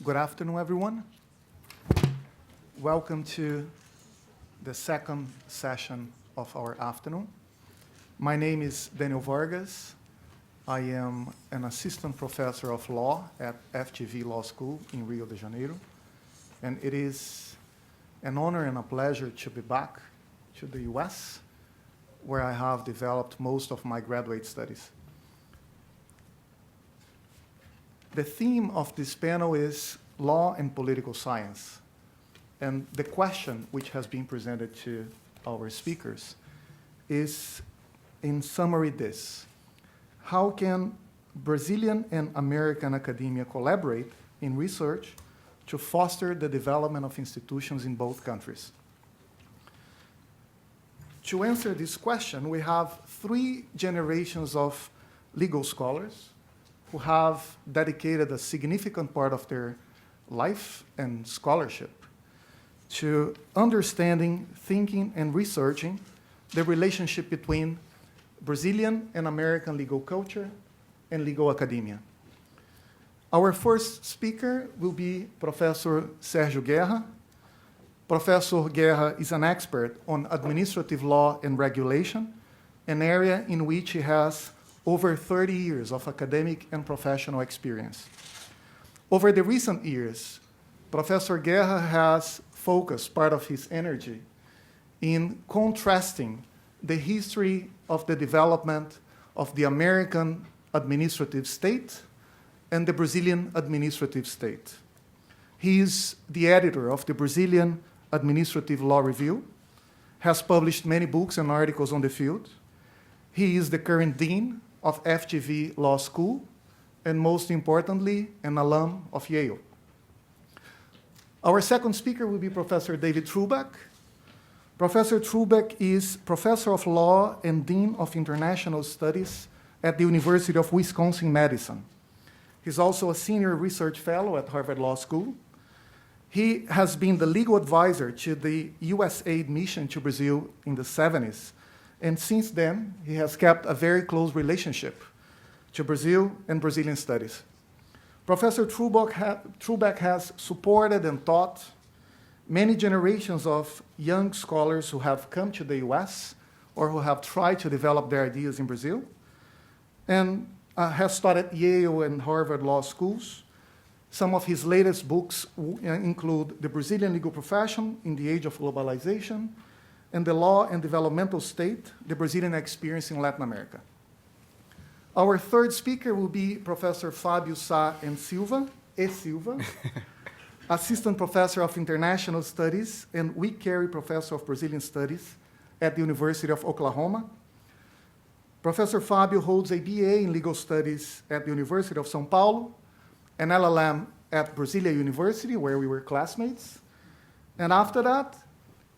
Good afternoon, everyone. Welcome to the second session of our afternoon. My name is Daniel Vargas. I am an assistant professor of law at FGV Law School in Rio de Janeiro. And it is an honor and a pleasure to be back to the US, where I have developed most of my graduate studies. The theme of this panel is law and political science. And the question which has been presented to our speakers is, in summary, this: how can Brazilian and American academia collaborate in research to foster the development of institutions in both countries? To answer this question, we have three generations of legal scholars who have dedicated a significant part of their life and scholarship to understanding, thinking, and researching the relationship between Brazilian and American legal culture and legal academia. Our first speaker will be Professor Sérgio Guerra. Professor Guerra is an expert on administrative law and regulation, an area in which he has over 30 years of academic and professional experience. Over the recent years, Professor Guerra has focused part of his energy in contrasting the history of the development of the American administrative state and the Brazilian administrative state. He is the editor of the Brazilian Administrative Law Review, has published many books and articles on the field. He is the current dean of FGV Law School, and most importantly, an alum of Yale. Our second speaker will be Professor David Trubek. Professor Trubek is Professor of Law and Dean of International Studies at the University of Wisconsin-Madison. He's also a senior research fellow at Harvard Law School. He has been the legal advisor to the USAID mission to Brazil in the 70s. And since then, he has kept a very close relationship to Brazil and Brazilian studies. Professor Trubek has supported and taught many generations of young scholars who have come to the US or who have tried to develop their ideas in Brazil, and has taught at Yale and Harvard Law Schools. Some of his latest books include The Brazilian Legal Profession in the Age of Globalization, and The Law and Developmental State, the Brazilian Experience in Latin America. Our third speaker will be Professor Fabio and Silva, Assistant Professor of International Studies and Wick Cary Professor of Brazilian Studies at the University of Oklahoma. Professor Fabio holds a BA in Legal Studies at the University of São Paulo, an LLM at Brasilia University, where we were classmates. And after that,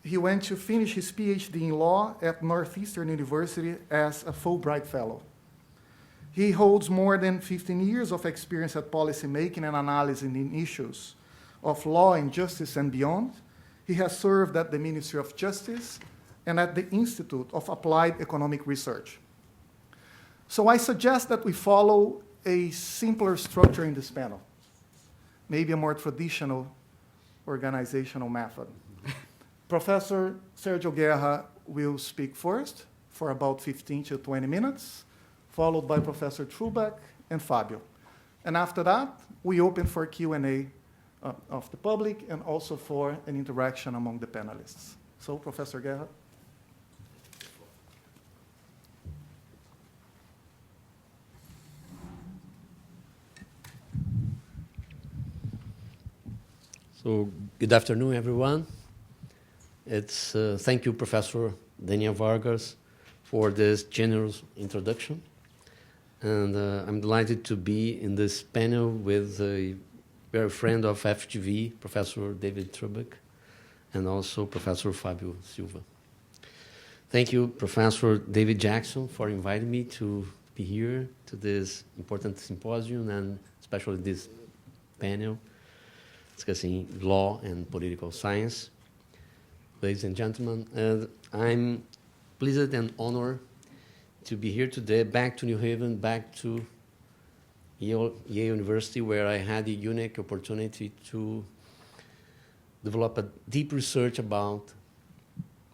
he went to finish his PhD in law at Northeastern University as a Fulbright Fellow. He holds more than 15 years of experience at policymaking and analyzing in issues of law and justice and beyond. He has served at the Ministry of Justice and at the Institute of Applied Economic Research. So I suggest that we follow a simpler structure in this panel, maybe a more traditional organizational method. Professor Sérgio Guerra will speak first for about 15 to 20 minutes, followed by Professor Trubek and Fabio. And after that, we open for Q&A of the public and also for an interaction among the panelists. So, Professor Guerra. So, good afternoon, everyone. Thank you, Professor Daniel Vargas, for this generous introduction. And I'm delighted to be in this panel with a very friend of FGV, Professor David Trubek, and also Professor Fabio Silva. Thank you, Professor David Jackson, for inviting me to be here to this important symposium and especially this panel discussing law and political science. Ladies and gentlemen, I'm pleased and honored to be here today, back to New Haven, back to Yale University, where I had the unique opportunity to develop a deep research about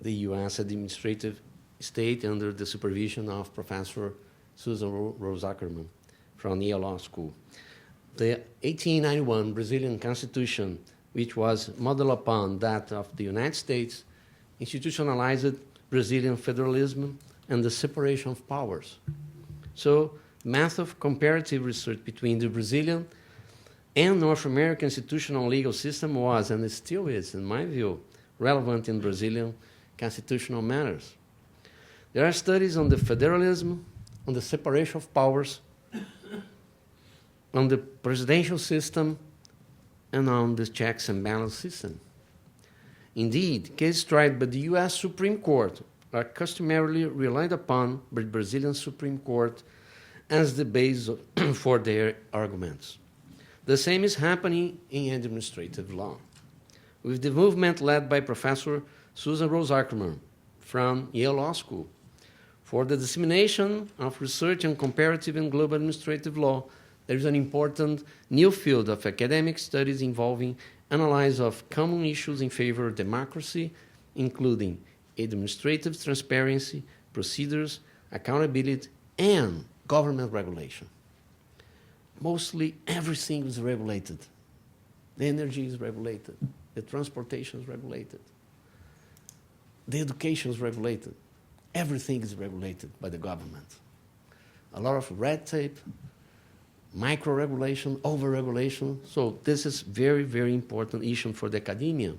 the U.S. administrative state under the supervision of Professor Susan Rose Ackerman from Yale Law School. The 1891 Brazilian Constitution, which was modeled upon that of the United States, institutionalized Brazilian federalism and the separation of powers. So, method of comparative research between the Brazilian and North American institutional legal system was, and it still is, in my view, relevant in Brazilian constitutional matters. There are studies on the federalism, on the separation of powers, on the presidential system, and on the checks and balance system. Indeed, cases tried by the U.S. Supreme Court are customarily relied upon by the Brazilian Supreme Court as the base for their arguments. The same is happening in administrative law, with the movement led by Professor Susan Rose Ackerman from Yale Law School for the dissemination of research on comparative and global administrative law. There is an important new field of academic studies involving analysis of common issues in favor of democracy, including administrative transparency, procedures, accountability, and government regulation. Mostly everything is regulated. The energy is regulated. The transportation is regulated. The education is regulated. Everything is regulated by the government. A lot of red tape, micro-regulation, over-regulation. So this is very, very important issue for the academia.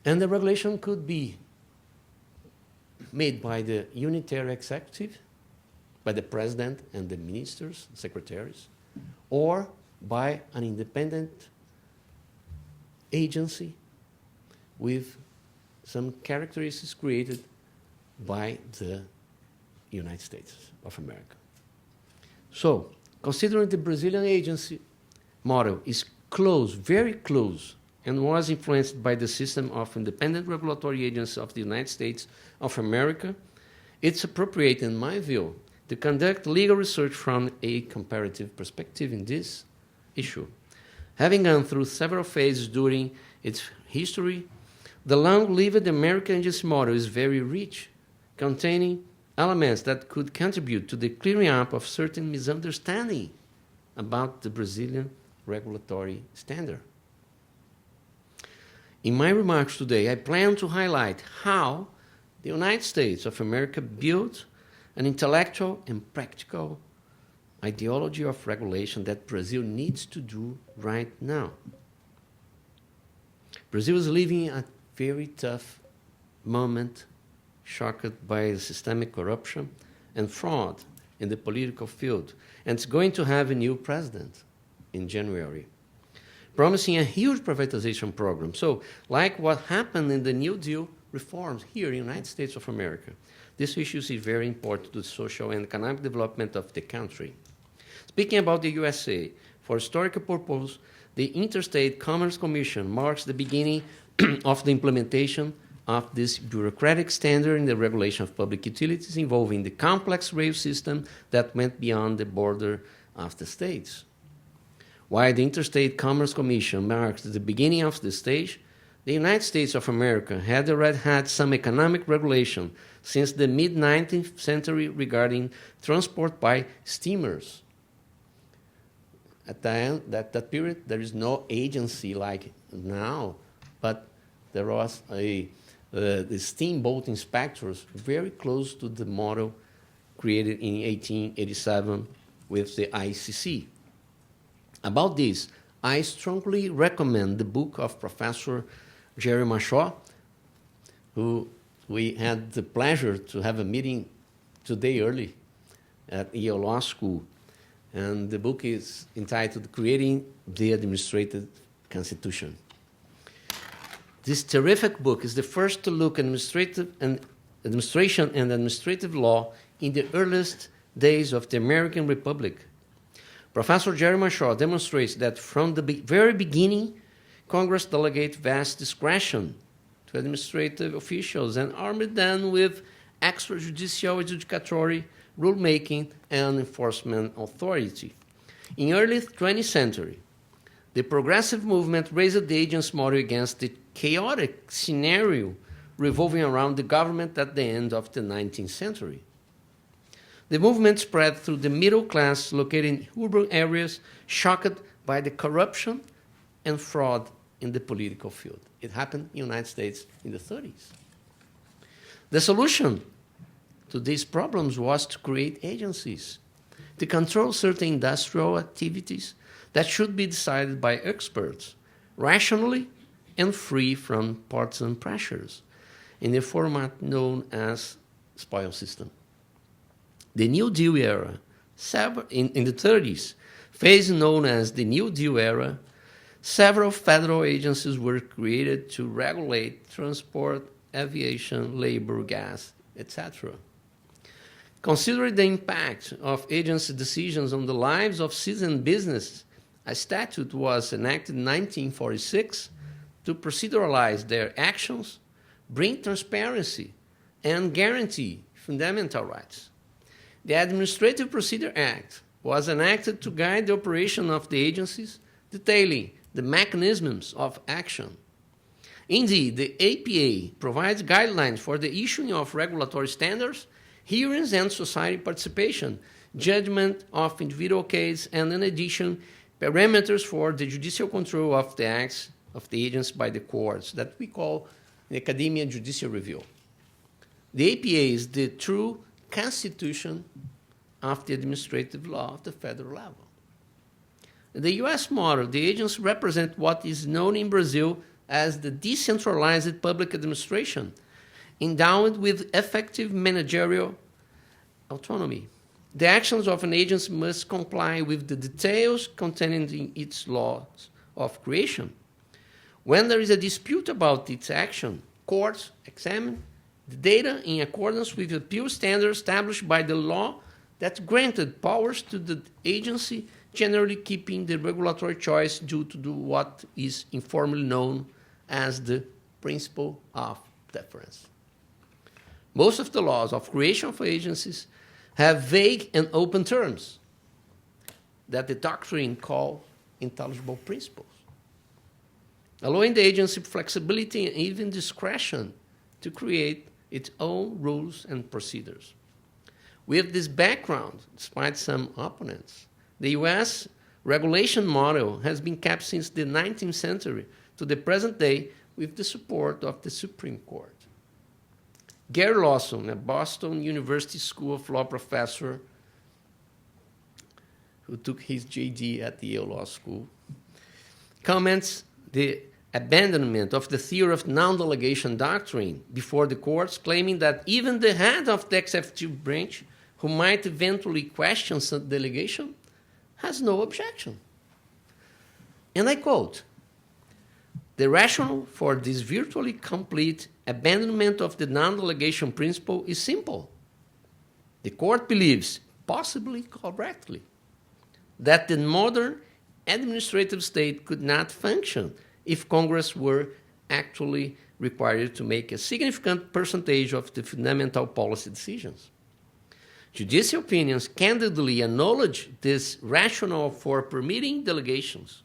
And the regulation could be made by the unitary executive, by the president and the ministers, secretaries, or by an independent agency with some characteristics created by the United States of America. So, considering the Brazilian agency model is close, very close, and was influenced by the system of independent regulatory agencies of the United States of America, it's appropriate, in my view, to conduct legal research from a comparative perspective in this issue. Having gone through several phases during its history, the long-lived American agency model is very rich, containing elements that could contribute to the clearing up of certain misunderstanding about the Brazilian regulatory standard. In my remarks today, I plan to highlight how the United States of America built an intellectual and practical ideology of regulation that Brazil needs to do right now. Brazil is living a very tough moment, shocked by systemic corruption and fraud in the political field, and it's going to have a new president in January, promising a huge privatization program. So, like what happened in the New Deal reforms here in the United States of America, this issue is very important to the social and economic development of the country. Speaking about the USA, for historical purposes, the Interstate Commerce Commission marks the beginning of the implementation of this bureaucratic standard in the regulation of public utilities involving the complex rail system that went beyond the border of the states. While the Interstate Commerce Commission marks the beginning of the stage, the United States of America had already had some economic regulation since the mid-19th century regarding transport by steamers. At that period, there is no agency like now, but there was the steamboat inspectors very close to the model created in 1887 with the ICC. About this, I strongly recommend the book of Professor Jerry Shaw, who we had the pleasure to have a meeting today early at Yale Law School. And the book is entitled Creating the Administrative Constitution. This terrific book is the first to look at administration and administrative law in the earliest days of the American Republic. Professor Jerry Shaw demonstrates that from the very beginning, Congress delegated vast discretion to administrative officials and armed them with extrajudicial adjudicatory rulemaking and enforcement authority. In early 20th century, the progressive movement raised the agent's model against the chaotic scenario revolving around the government at the end of the 19th century. The movement spread through the middle class located in urban areas shocked by the corruption and fraud in the political field. It happened in the United States in the 30s. The solution to these problems was to create agencies to control certain industrial activities that should be decided by experts, rationally and free from partisan pressures, in a format known as spoil system. The New Deal era, in the 30s, phase known as the New Deal era, several federal agencies were created to regulate transport, aviation, labor, gas, etc. Considering the impact of agency decisions on the lives of citizen business, a statute was enacted in 1946 to proceduralize their actions, bring transparency, and guarantee fundamental rights. The Administrative Procedure Act was enacted to guide the operation of the agencies, detailing the mechanisms of action. Indeed, the APA provides guidelines for the issuing of regulatory standards, hearings and society participation, judgment of individual cases, and in addition, parameters for the judicial control of the acts of the agents by the courts that we call in academia judicial review. The APA is the true constitution of the administrative law of the federal level. In the US model, the agents represent what is known in Brazil as the decentralized public administration, endowed with effective managerial autonomy. The actions of an agency must comply with the details contained in its laws of creation. When there is a dispute about its action, courts examine the data in accordance with the appeal standards established by the law that granted powers to the agency, generally keeping the regulatory choice due to what is informally known as the Principle of Deference. Most of the laws of creation for agencies have vague and open terms that the doctrine calls intelligible principles, allowing the agency flexibility and even discretion to create its own rules and procedures. With this background, despite some opponents, the US regulation model has been kept since the 19th century to the present day with the support of the Supreme Court. Gary Lawson, a Boston University School of Law professor who took his JD at the Yale Law School, comments the abandonment of the theory of non-delegation doctrine before the courts, claiming that even the head of the executive branch, who might eventually question some delegation, has no objection. And I quote, "The rationale for this virtually complete abandonment of the non-delegation principle is simple. The court believes, possibly correctly, that the modern administrative state could not function if Congress were actually required to make a significant percentage of the fundamental policy decisions. Judicial opinions candidly acknowledge this rationale for permitting delegations.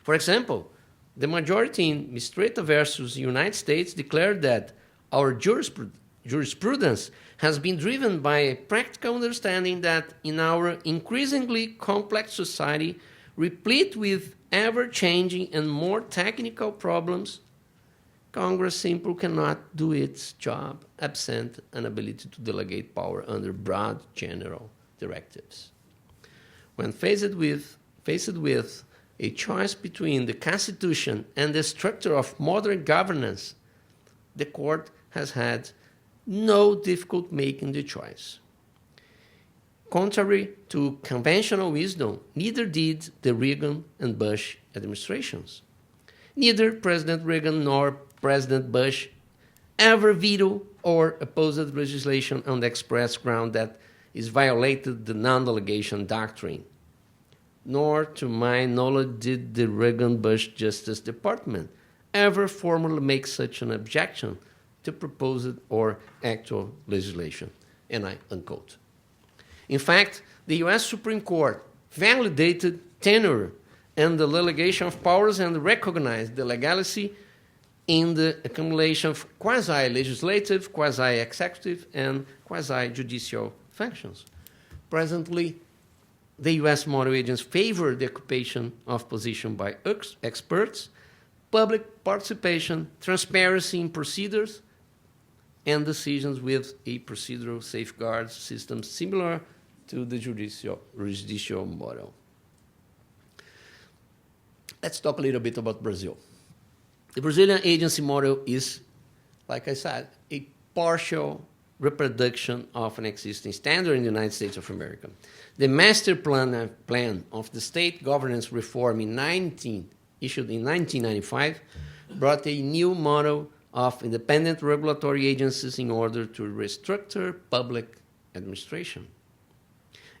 For example, the majority in Mistreta versus United States declared that our jurisprudence has been driven by a practical understanding that in our increasingly complex society, replete with ever-changing and more technical problems, Congress simply cannot do its job absent an ability to delegate power under broad general directives. When faced with a choice between the Constitution and the structure of modern governance, the court has had no difficulty making the choice. Contrary to conventional wisdom, neither did the Reagan and Bush administrations. Neither President Reagan nor President Bush ever vetoed or opposed legislation on the express ground that is violated the non-delegation doctrine. Nor, to my knowledge, did the Reagan-Bush Justice Department ever formally make such an objection to proposed or actual legislation. And I unquote. In fact, the U.S. Supreme Court validated tenure and the delegation of powers and recognized the legality in the accumulation of quasi-legislative, quasi-executive, and quasi-judicial functions. Presently, the U.S. model agents favor the occupation of position by experts, public participation, transparency in procedures, and decisions with a procedural safeguard system similar to the judicial model. Let's talk a little bit about Brazil. The Brazilian agency model is, like I said, a partial reproduction of an existing standard in the United States of America. The master plan of the state governance reform issued in 1995 brought a new model of independent regulatory agencies in order to restructure public administration.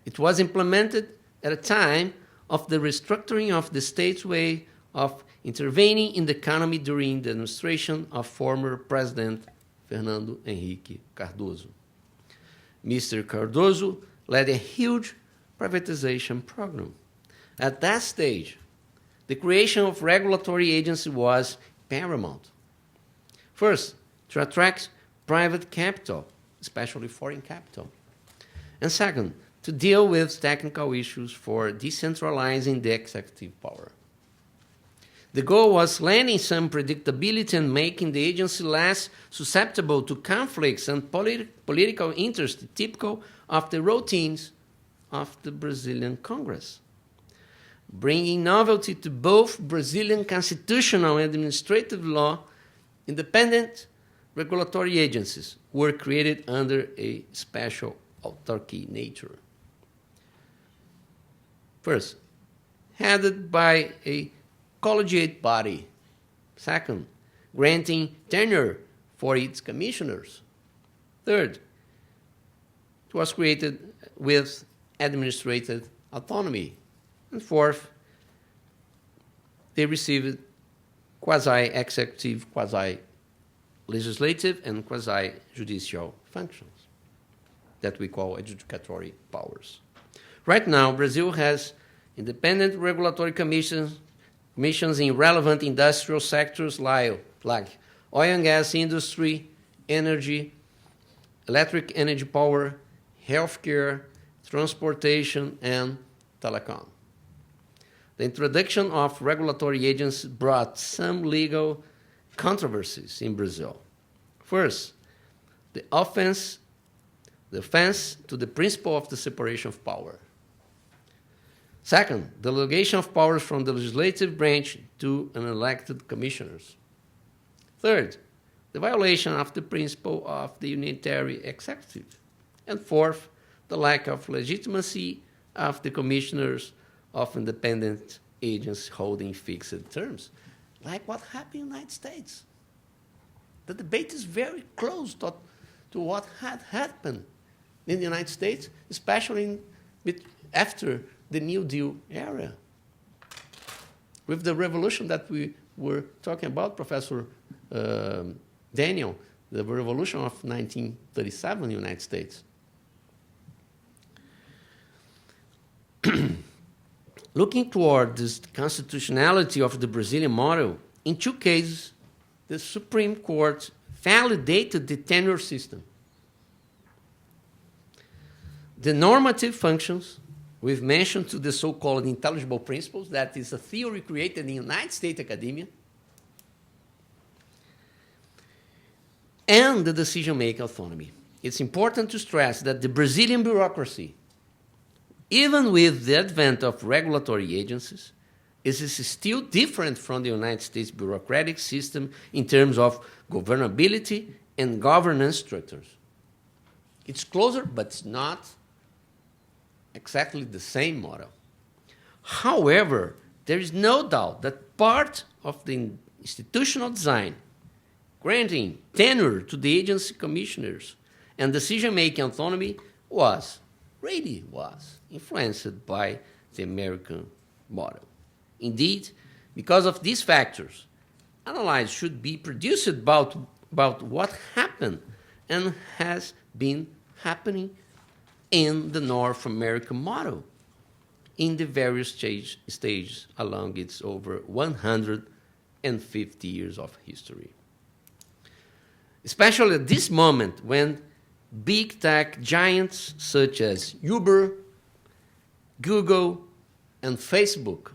It was implemented at a time of the restructuring of the state's way of intervening in the economy during the administration of former President Fernando Henrique Cardoso. Mr. Cardoso led a huge privatization program. At that stage, the creation of regulatory agency was paramount. First, to attract private capital, especially foreign capital. And second, to deal with technical issues for decentralizing the executive power. The goal was lending some predictability and making the agency less susceptible to conflicts and political interests typical of the routines of the Brazilian Congress. Bringing novelty to both Brazilian constitutional and administrative law, independent regulatory agencies were created under a special autarky nature. First, headed by a collegiate body. Second, granting tenure for its commissioners. Third, it was created with administrative autonomy. And fourth, they received quasi-executive, quasi-legislative, and quasi-judicial functions that we call adjudicatory powers. Right now, Brazil has independent regulatory commissions in relevant industrial sectors like oil and gas industry, energy, electric energy power, healthcare, transportation, and telecom. The introduction of regulatory agencies brought some legal controversies in Brazil. First, the offense to the principle of the separation of power. Second, the delegation of powers from the legislative branch to unelected commissioners. Third, the violation of the principle of the unitary executive. And fourth, the lack of legitimacy of the commissioners of independent agents holding fixed terms, like what happened in the United States. The debate is very close to what had happened in the United States, especially after the New Deal era. With the revolution that we were talking about, Professor Daniel, the revolution of 1937 in the United States. Looking toward this constitutionality of the Brazilian model, in two cases, the Supreme Court validated the tenure system. The normative functions we've mentioned to the so-called intelligible principles, that is a theory created in the United States academia, and the decision-making autonomy. It's important to stress that the Brazilian bureaucracy, even with the advent of regulatory agencies, is still different from the United States bureaucratic system in terms of governability and governance structures. It's closer, but it's not exactly the same model. However, there is no doubt that part of the institutional design, granting tenure to the agency commissioners and decision-making autonomy really was influenced by the American model. Indeed, because of these factors, analysis should be produced about what happened and has been happening in the North American model. in the various stages along its over 150 years of history. Especially at this moment when big tech giants such as Uber, Google, and Facebook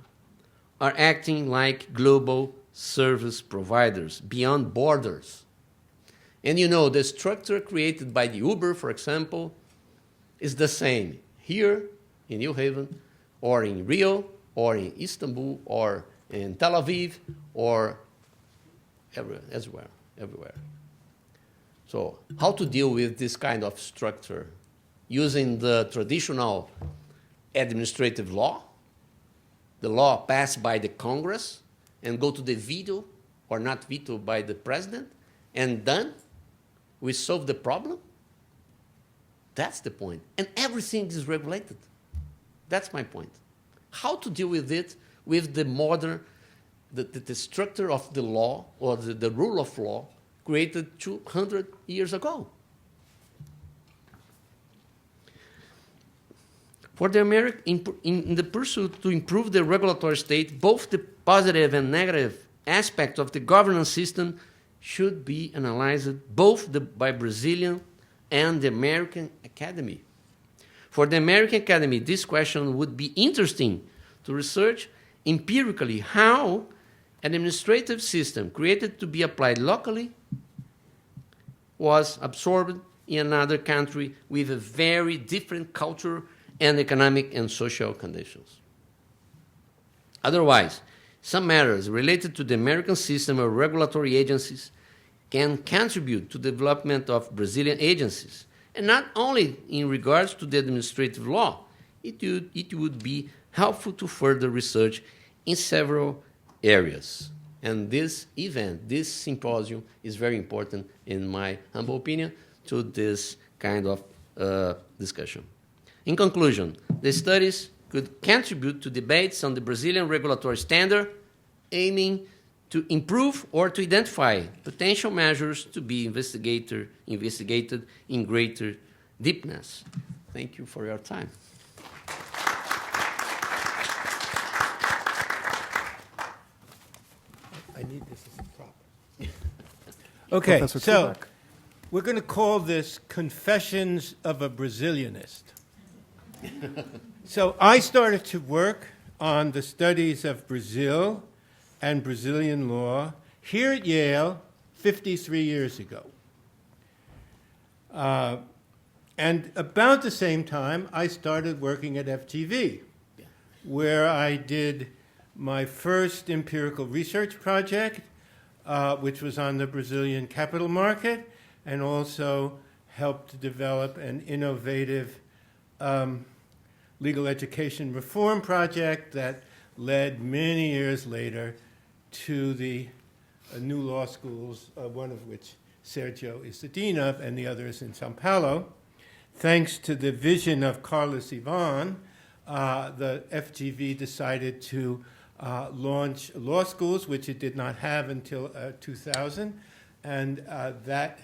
are acting like global service providers beyond borders. And you know, the structure created by the Uber, for example, is the same here in New Haven, or in Rio, or in Istanbul, or in Tel Aviv, or everywhere. So how to deal with this kind of structure? Using the traditional administrative law, the law passed by the Congress, and go to the veto or not veto by the president, and done? We solve the problem? That's the point. And everything is regulated. That's my point. How to deal with it with the modern, the structure of the law or the rule of law created 200 years ago. For the in the pursuit to improve the regulatory state, both the positive and negative aspects of the governance system should be analyzed both by Brazilian and the American Academy. For the American Academy, this question would be interesting to research empirically how an administrative system created to be applied locally was absorbed in another country with a very different culture and economic and social conditions. Otherwise, some matters related to the American system of regulatory agencies can contribute to the development of Brazilian agencies, and not only in regards to the administrative law. It would be helpful to further research in several areas. And this event, this symposium, is very important, in my humble opinion, to this kind of discussion. In conclusion, the studies could contribute to debates on the Brazilian regulatory standard, aiming to improve or to identify potential measures to be investigated in greater deepness. Thank you for your time. I need this as a prop. Okay, Professor so Trubek. we're going to call this Confessions of a Brazilianist. So I started to work on the studies of Brazil and Brazilian law here at Yale 53 years ago. And about the same time, I started working at FTV, where I did my first empirical research project, which was on the Brazilian capital market, and also helped to develop an innovative legal education reform project that led many years later to the new law schools, one of which Sérgio is the dean of, and the others in São Paulo. Thanks to the vision of Carlos Ivan, the FGV decided to launch law schools, which it did not have until 2000, and that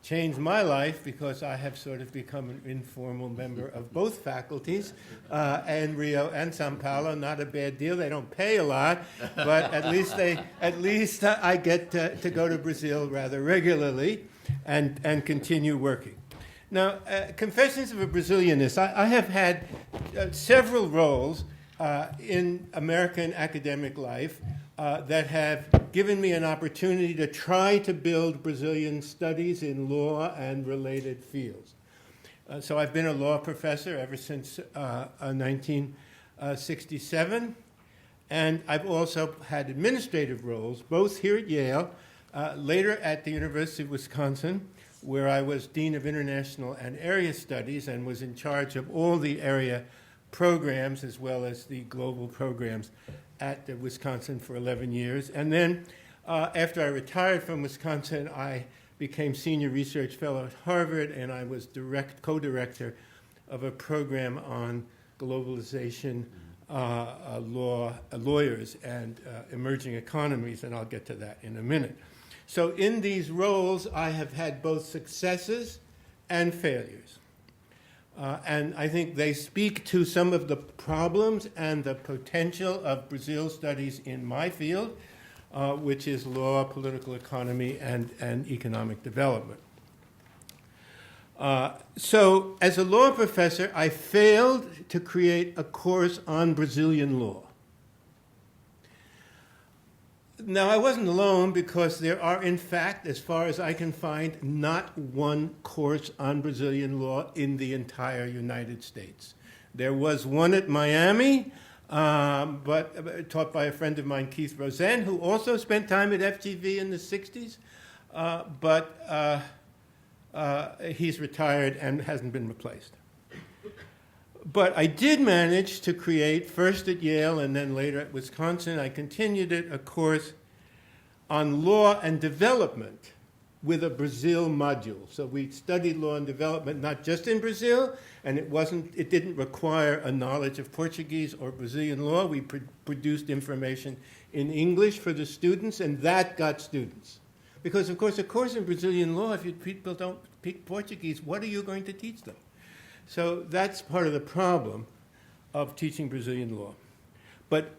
changed my life because I have sort of become an informal member of both faculties, and Rio and São Paulo. Not a bad deal. They don't pay a lot, but at least I get to go to Brazil rather regularly and continue working. Now, Confessions of a Brazilianist. I have had several roles in American academic life that have given me an opportunity to try to build Brazilian studies in law and related fields. So I've been a law professor ever since 1967, and I've also had administrative roles, both here at Yale, later at the University of Wisconsin, where I was Dean of International and Area Studies and was in charge of all the area programs as well as the global programs at Wisconsin for 11 years. And then after I retired from Wisconsin, I became senior research fellow at Harvard, and I was co-director of a program on globalization, lawyers, and emerging economies, and I'll get to that in a minute. So in these roles, I have had both successes and failures. And I think they speak to some of the problems and the potential of Brazil studies in my field, which is law, political economy, and economic development. So as a law professor, I failed to create a course on Brazilian law. Now, I wasn't alone, because there are, in fact, as far as I can find, not one course on Brazilian law in the entire United States. There was one at Miami, but taught by a friend of mine, Keith Rosen, who also spent time at FGV in the 60s, but he's retired and hasn't been replaced. But I did manage to create, first at Yale and then later at Wisconsin, I continued it, a course on law and development with a Brazil module. So we studied law and development not just in Brazil, and it didn't require a knowledge of Portuguese or Brazilian law. We produced information in English for the students, and that got students. Because, of course, a course in Brazilian law, if people don't speak Portuguese, what are you going to teach them? So that's part of the problem of teaching Brazilian law. But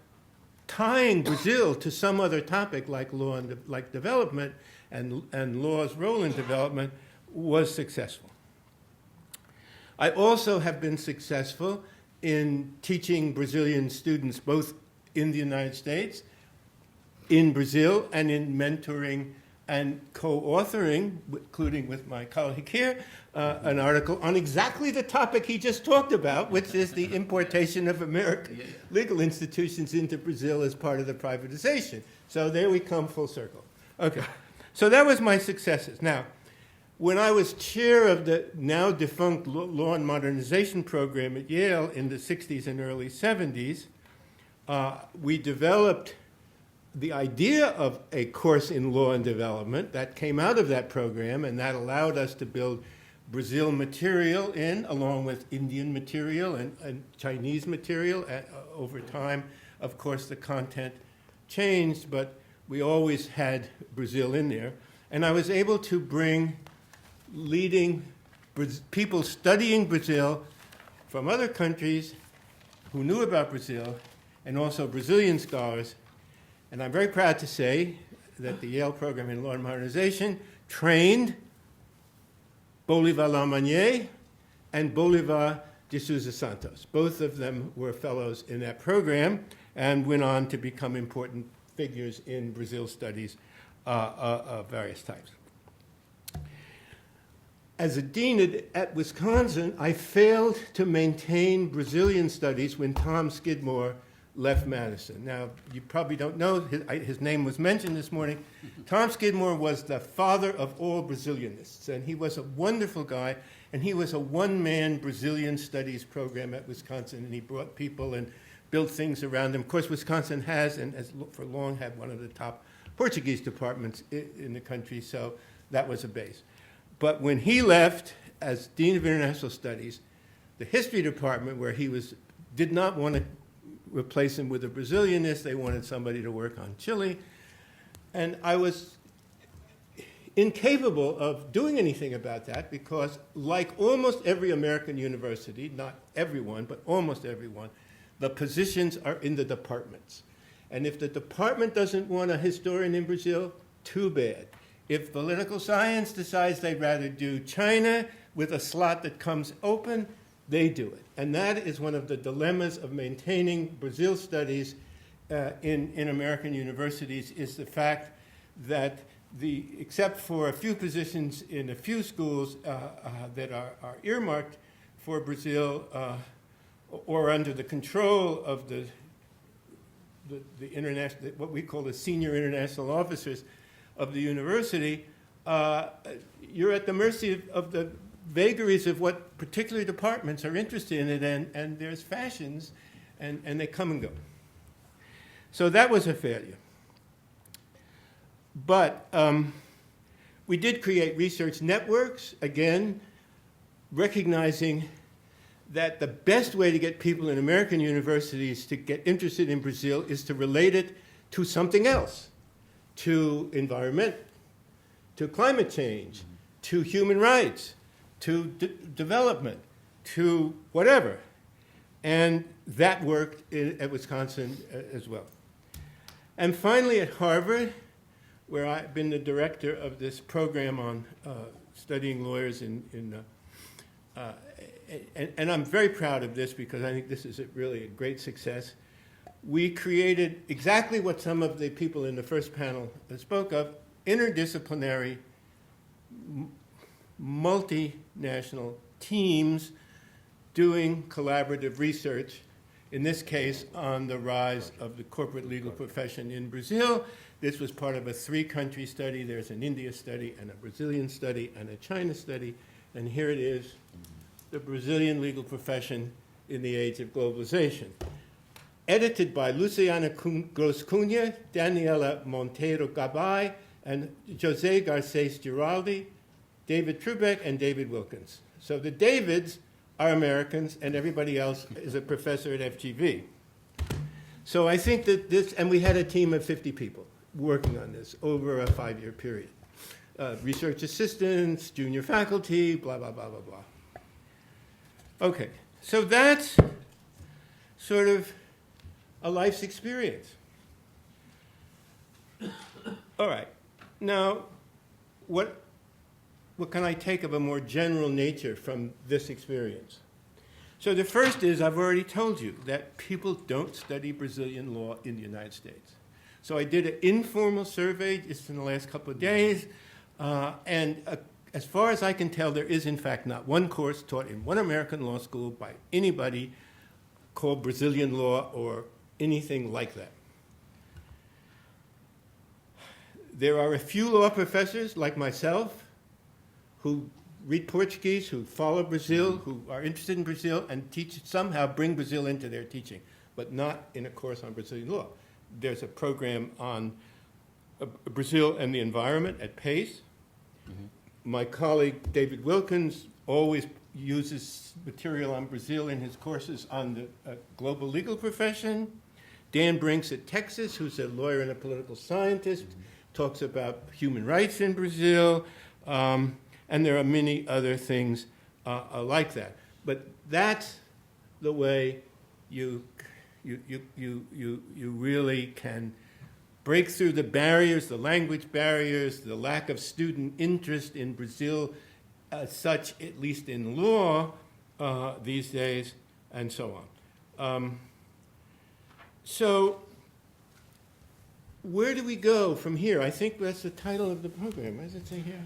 tying Brazil to some other topic like law and like development and law's role in development was successful. I also have been successful in teaching Brazilian students both in the United States, in Brazil, and in mentoring and co-authoring, including with my colleague here, an article on exactly the topic he just talked about, which is the importation of American legal institutions into Brazil as part of the privatization. So there we come full circle. Okay, so that was my successes. Now, when I was chair of the now defunct Law and Modernization program at Yale in the 60s and early 70s, we developed the idea of a course in law and development that came out of that program, and that allowed us to build Brazil material in, along with Indian material and Chinese material. Over time, of course, the content changed, but we always had Brazil in there. And I was able to bring leading people studying Brazil from other countries who knew about Brazil, and also Brazilian scholars. And I'm very proud to say that the Yale program in Law and Modernization trained Bolivar Lamagnier and Bolivar de Souza Santos. Both of them were fellows in that program and went on to become important figures in Brazil studies of various types. As a dean at Wisconsin, I failed to maintain Brazilian studies when Tom Skidmore left Madison. Now, you probably don't know, his name was mentioned this morning. Tom Skidmore was the father of all Brazilianists, and he was a wonderful guy, and he was a one-man Brazilian studies program at Wisconsin, and he brought people and built things around them. Of course, Wisconsin has, and has for long had, one of the top Portuguese departments in the country, so that was a base. But when he left as Dean of International Studies, the history department, where he was, did not want to replace him with a Brazilianist. They wanted somebody to work on Chile. And I was incapable of doing anything about that because, like almost every American university, not everyone, but almost everyone, the positions are in the departments. And if the department doesn't want a historian in Brazil, too bad. If political science decides they'd rather do China with a slot that comes open, they do it. And that is one of the dilemmas of maintaining Brazil studies in American universities, is the fact that except for a few positions in a few schools that are earmarked for Brazil or under the control of the international, what we call the senior international officers of the university, you're at the mercy of the vagaries of what particular departments are interested in it, and there's fashions, and they come and go. So that was a failure. But we did create research networks, again, recognizing that the best way to get people in American universities to get interested in Brazil is to relate it to something else, to environment, to climate change, to human rights, to development, to whatever. And that worked at Wisconsin as well. And finally at Harvard, where I've been the director of this program on studying lawyers and I'm very proud of this because I think this is really a great success. We created exactly what some of the people in the first panel spoke of, interdisciplinary, multinational teams doing collaborative research, in this case on the rise of the corporate legal profession in Brazil. This was part of a 3-country study. There's an India study and a Brazilian study and a China study. And here it is, the Brazilian legal profession in the age of globalization. Edited by Luciana Gross Cunha, Daniela Monteiro Gabay, and Jose Garcés Giraldi, David Trubek, and David Wilkins. So the Davids are Americans, and everybody else is a professor at FGV. So I think that this, and we had a team of 50 people working on this over a 5-year period. Research assistants, junior faculty, blah, blah, blah, blah, blah. Okay, so that's sort of a life's experience. All right, now what can I take of a more general nature from this experience? So the first is, I've already told you that people don't study Brazilian law in the United States. So I did an informal survey just in the last couple of days, as far as I can tell, there is in fact not one course taught in one American law school by anybody called Brazilian law or anything like that. There are a few law professors like myself who read Portuguese, who follow Brazil, who are interested in Brazil, and somehow bring Brazil into their teaching, but not in a course on Brazilian law. There's a program on Brazil and the environment at Pace. Mm-hmm. My colleague David Wilkins always uses material on Brazil in his courses on the global legal profession. Dan Brinks at Texas, who's a lawyer and a political scientist, talks about human rights in Brazil. And there are many other things like that. But that's the way you really can break through the barriers, the language barriers, the lack of student interest in Brazil such, at least in law these days, and so on. So where do we go from here? I think that's the title of the program. What does it say here?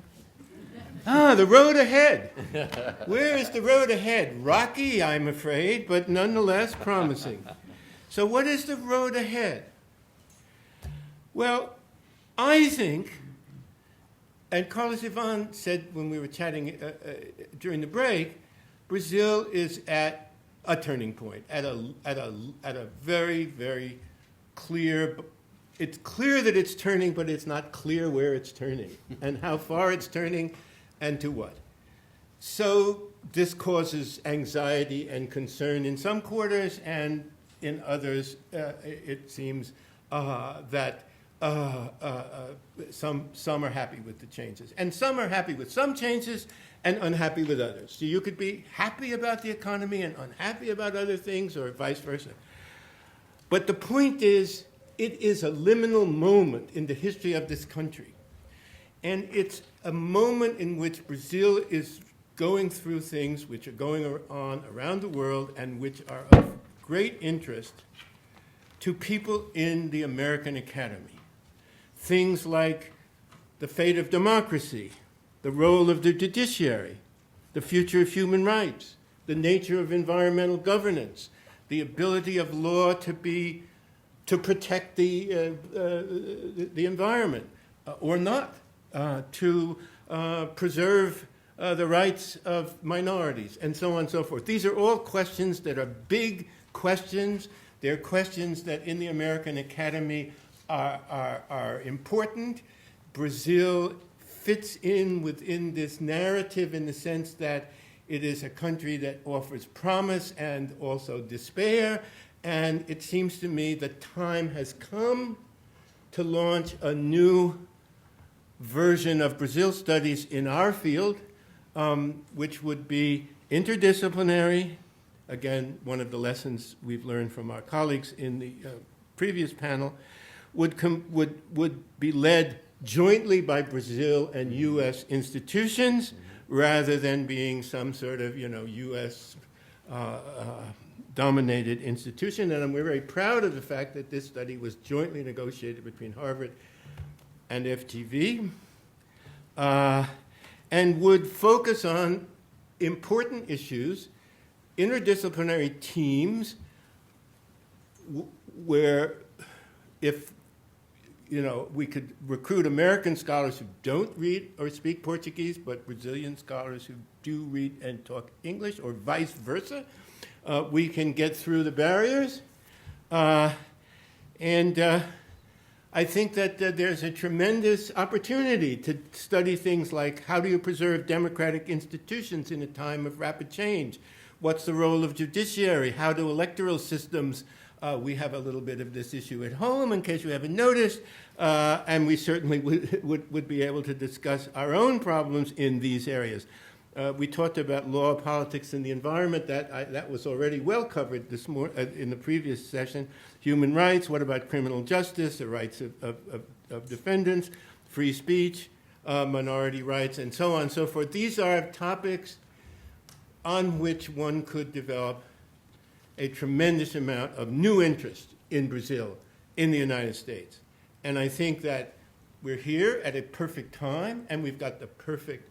The road ahead. Where is the road ahead? Rocky, I'm afraid, but nonetheless promising. So what is the road ahead? Well, I think, and Carlos Ivan said when we were chatting during the break, Brazil is at a turning point, at a very, very clear. It's clear that it's turning, but it's not clear where it's turning and how far it's turning and to what. So this causes anxiety and concern in some quarters, and in others it seems that some are happy with the changes. And some are happy with some changes and unhappy with others. So you could be happy about the economy and unhappy about other things, or vice versa. But the point is, it is a liminal moment in the history of this country. And it's a moment in which Brazil is going through things which are going on around the world and which are of great interest to people in the American Academy. Things like the fate of democracy, the role of the judiciary, the future of human rights, the nature of environmental governance, the ability of law to protect the environment or not, to preserve the rights of minorities, and so on and so forth. These are all questions that are big questions. They're questions that in the American Academy are important. Brazil fits in within this narrative in the sense that it is a country that offers promise and also despair. And it seems to me the time has come to launch a new version of Brazil studies in our field, which would be interdisciplinary, again, one of the lessons we've learned from our colleagues in the previous panel, would be led jointly by Brazil and U.S. institutions rather than being some sort of, U.S. Dominated institution. And we're very proud of the fact that this study was jointly negotiated between Harvard and FGV, and would focus on important issues, interdisciplinary teams, where if we could recruit American scholars who don't read or speak Portuguese, but Brazilian scholars who do read and talk English, or vice versa, we can get through the barriers. And I think that there's a tremendous opportunity to study things like, how do you preserve democratic institutions in a time of rapid change? What's the role of judiciary? How do electoral systems, we have a little bit of this issue at home, in case you haven't noticed, and we certainly would be able to discuss our own problems in these areas. We talked about law, politics, and the environment. That was already well covered in the previous session. Human rights, what about criminal justice, the rights of defendants, free speech, minority rights, and so on and so forth. These are topics on which one could develop a tremendous amount of new interest in Brazil, in the United States. And I think that we're here at a perfect time, and we've got the perfect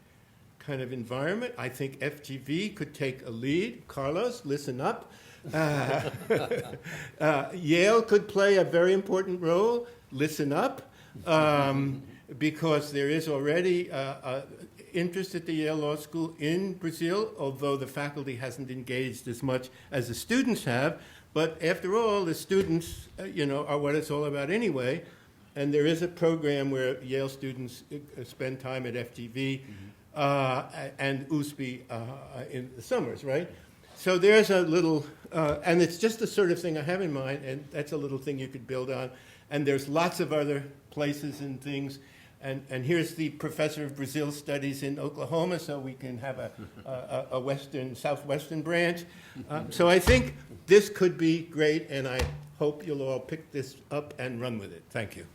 kind of environment. I think FGV could take a lead. Carlos, listen up. Yale could play a very important role. Listen up. Because there is already interest at the Yale Law School in Brazil, although the faculty hasn't engaged as much as the students have. But after all, the students, are what it's all about anyway. And there is a program where Yale students spend time at FGV and USP in the summers, right? So there's a little, and it's just the sort of thing I have in mind, and that's a little thing you could build on. And there's lots of other places and things. And here's the professor of Brazil studies in Oklahoma, so we can have a southwestern branch. So I think this could be great, and I hope you'll all pick this up and run with it. Thank you.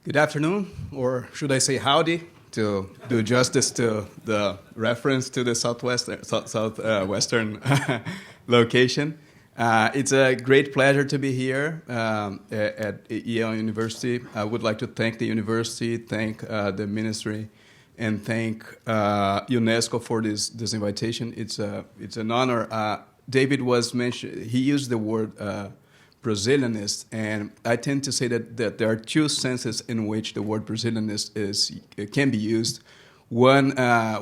Good afternoon, or should I say howdy, to do justice to the reference to the southwestern location. It's a great pleasure to be here at Yale University. I would like to thank the university, thank the ministry, and thank UNESCO for this invitation. It's an honor. David was mentioned. He used the word Brazilianist, and I tend to say that there are two senses in which the word Brazilianist can be used. One,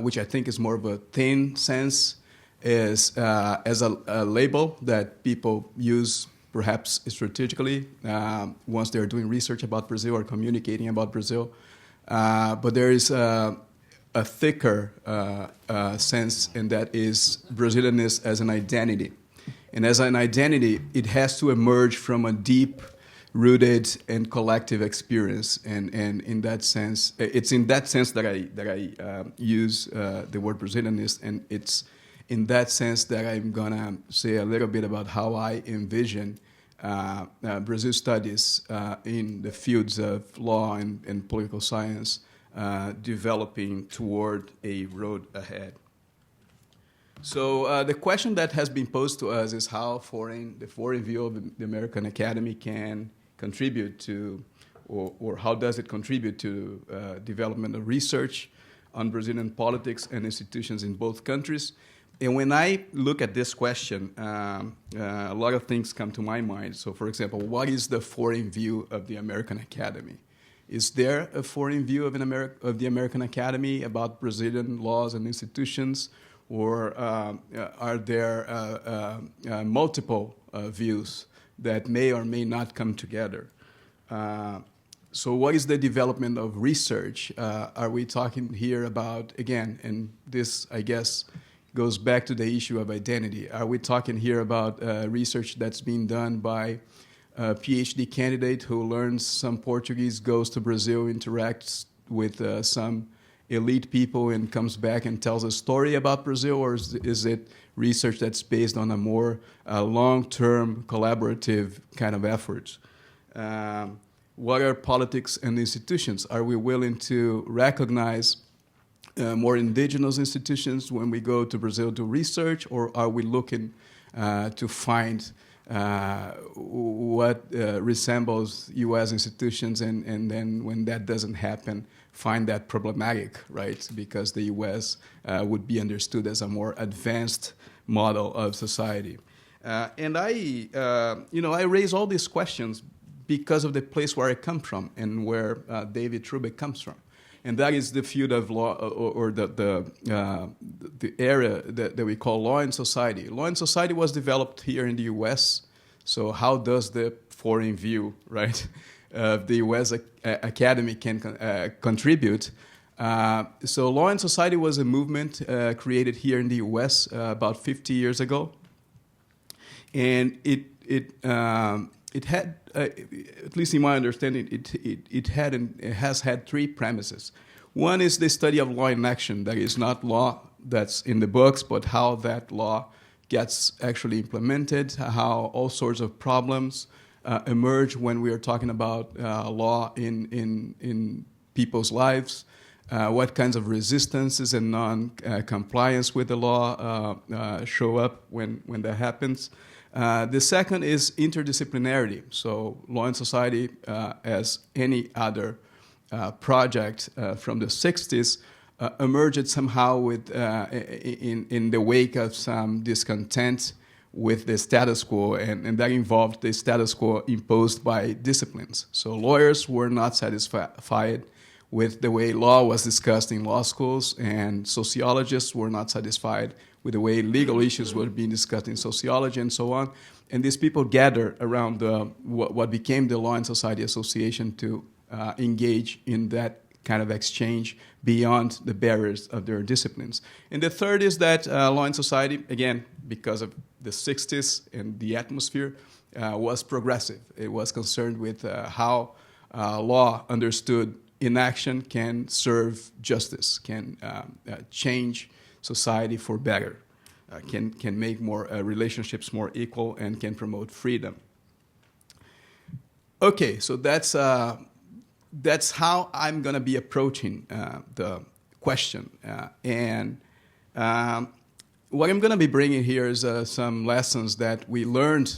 which I think is more of a thin sense, is as a label that people use perhaps strategically once they're doing research about Brazil or communicating about Brazil. But there is a thicker sense, and that is Brazilianist as an identity. And as an identity, it has to emerge from a deep-rooted and collective experience. And in that sense, it's in that sense that I use the word Brazilianist, and it's in that sense that I'm gonna say a little bit about how I envision Brazil studies in the fields of law and political science developing toward a road ahead. So the question that has been posed to us is how the foreign view of the American Academy can contribute to, or how does it contribute to development of research on Brazilian politics and institutions in both countries. And when I look at this question, a lot of things come to my mind. So, for example, what is the foreign view of the American Academy? Is there a foreign view of the American Academy about Brazilian laws and institutions? Or are there multiple views that may or may not come together? So what is the development of research? Are we talking here about, again, and this, I guess, goes back to the issue of identity. Are we talking here about research that's being done by a PhD candidate who learns some Portuguese, goes to Brazil, interacts with some elite people and comes back and tells a story about Brazil, or is it research that's based on a more long-term collaborative kind of effort? What are politics and institutions? Are we willing to recognize more indigenous institutions when we go to Brazil to research, or are we looking to find what resembles U.S. institutions, and then when that doesn't happen, find that problematic, right? Because the U.S. Would be understood as a more advanced model of society. And I raise all these questions because of the place where I come from and where David Trubek comes from. And that is the field of law, or the area that we call law and society. Law and society was developed here in the U.S., so how does the foreign view, right, of the U.S. Academy can contribute? So law and society was a movement created here in the U.S. About 50 years ago. And it had, at least in my understanding, it has had three premises. One is the study of law in action. That is not law that's in the books, but how that law gets actually implemented, how all sorts of problems emerge when we are talking about law in people's lives, what kinds of resistances and non-compliance with the law show up when that happens. The second is interdisciplinarity. So law and society, as any other project from the 60s, emerged somehow with in the wake of some discontent with the status quo, and that involved the status quo imposed by disciplines. So lawyers were not satisfied with the way law was discussed in law schools, and sociologists were not satisfied with the way legal issues were being discussed in sociology and so on. And these people gathered around what became the Law and Society Association to engage in that kind of exchange beyond the barriers of their disciplines. And the third is that law and society, again, because of the 60s and the atmosphere, was progressive. It was concerned with how law understood in action can serve justice, can change society for better, can make more relationships more equal, and can promote freedom. Okay, so that's how I'm going to be approaching the question. And what I'm going to be bringing here is some lessons that we learned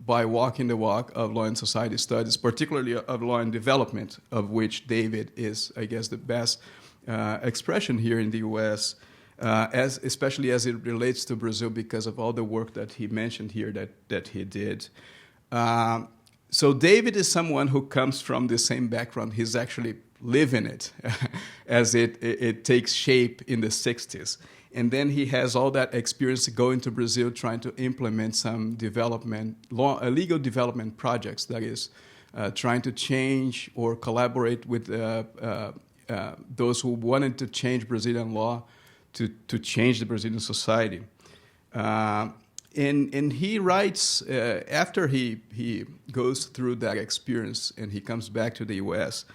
by walking the walk of law and society studies, particularly of law and development, of which David is, I guess, the best expression here in the U.S., especially as it relates to Brazil because of all the work that he mentioned here that he did. So David is someone who comes from the same background. He's actually living it as it takes shape in the 60s. And then he has all that experience going to Brazil, trying to implement some legal development projects, that is, trying to change or collaborate with those who wanted to change Brazilian law to change the Brazilian society. And he writes, after he goes through that experience and he comes back to the U.S.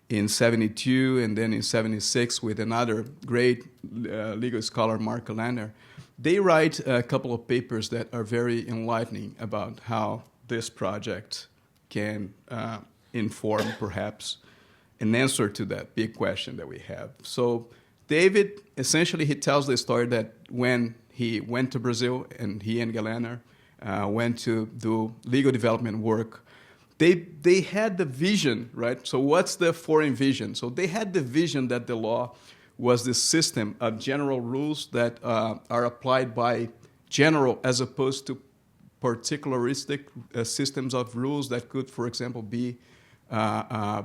in 72 and then in 76 with another great legal scholar, Mark Lander, they write a couple of papers that are very enlightening about how this project can inform, perhaps, an answer to that big question that we have. So David, essentially, he tells the story that when he went to Brazil and he and Galaner went to do legal development work, they had the vision, right? So what's the foreign vision? So they had the vision that the law was this system of general rules that are applied by general as opposed to particularistic systems of rules that could, for example, be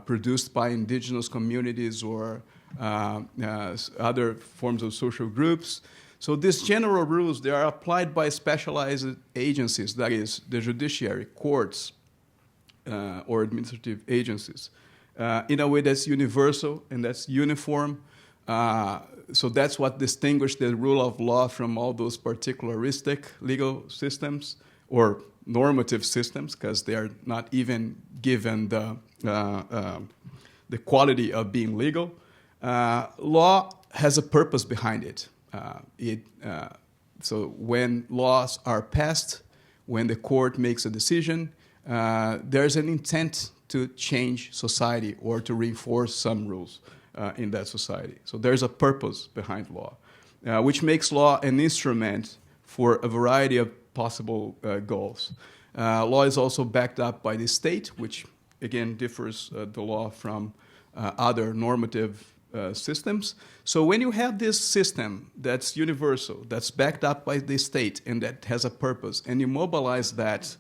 produced by indigenous communities or other forms of social groups. So these general rules, they are applied by specialized agencies, that is, the judiciary, courts, or administrative agencies in a way that's universal and that's uniform. So that's what distinguished the rule of law from all those particularistic legal systems or normative systems, because they are not even given the quality of being legal. Law has a purpose behind it. So when laws are passed, when the court makes a decision, there's an intent to change society or to reinforce some rules in that society. So there's a purpose behind law, which makes law an instrument for a variety of possible goals. Law is also backed up by the state, which again differs the law from other normative systems. So when you have this system that's universal, that's backed up by the state, and that has a purpose, and you mobilize that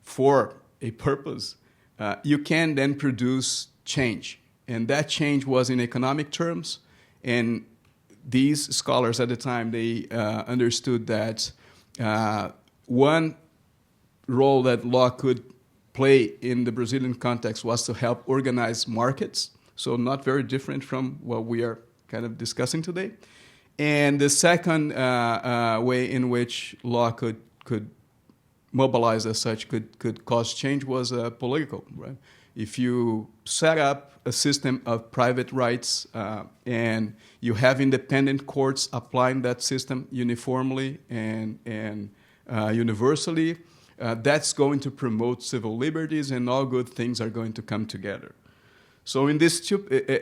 for a purpose, you can then produce change. And that change was in economic terms, and these scholars at the time, they understood that one role that law could play in the Brazilian context was to help organize markets, so not very different from what we are kind of discussing today. And the second way in which law could mobilize as such, could cause change was political, right? If you set up a system of private rights and you have independent courts applying that system uniformly and universally, that's going to promote civil liberties, and all good things are going to come together. So in this,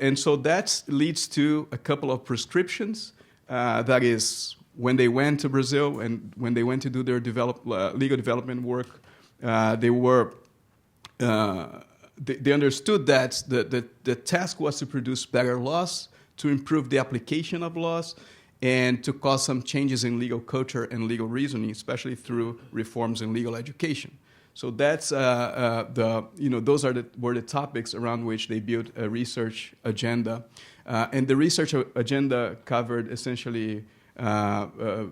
and so that leads to a couple of prescriptions. That is, when they went to Brazil and when they went to do their legal development work, they understood that the task was to produce better laws, to improve the application of laws, and to cause some changes in legal culture and legal reasoning, especially through reforms in legal education. So that's those were the topics around which they built a research agenda, and the research agenda covered essentially the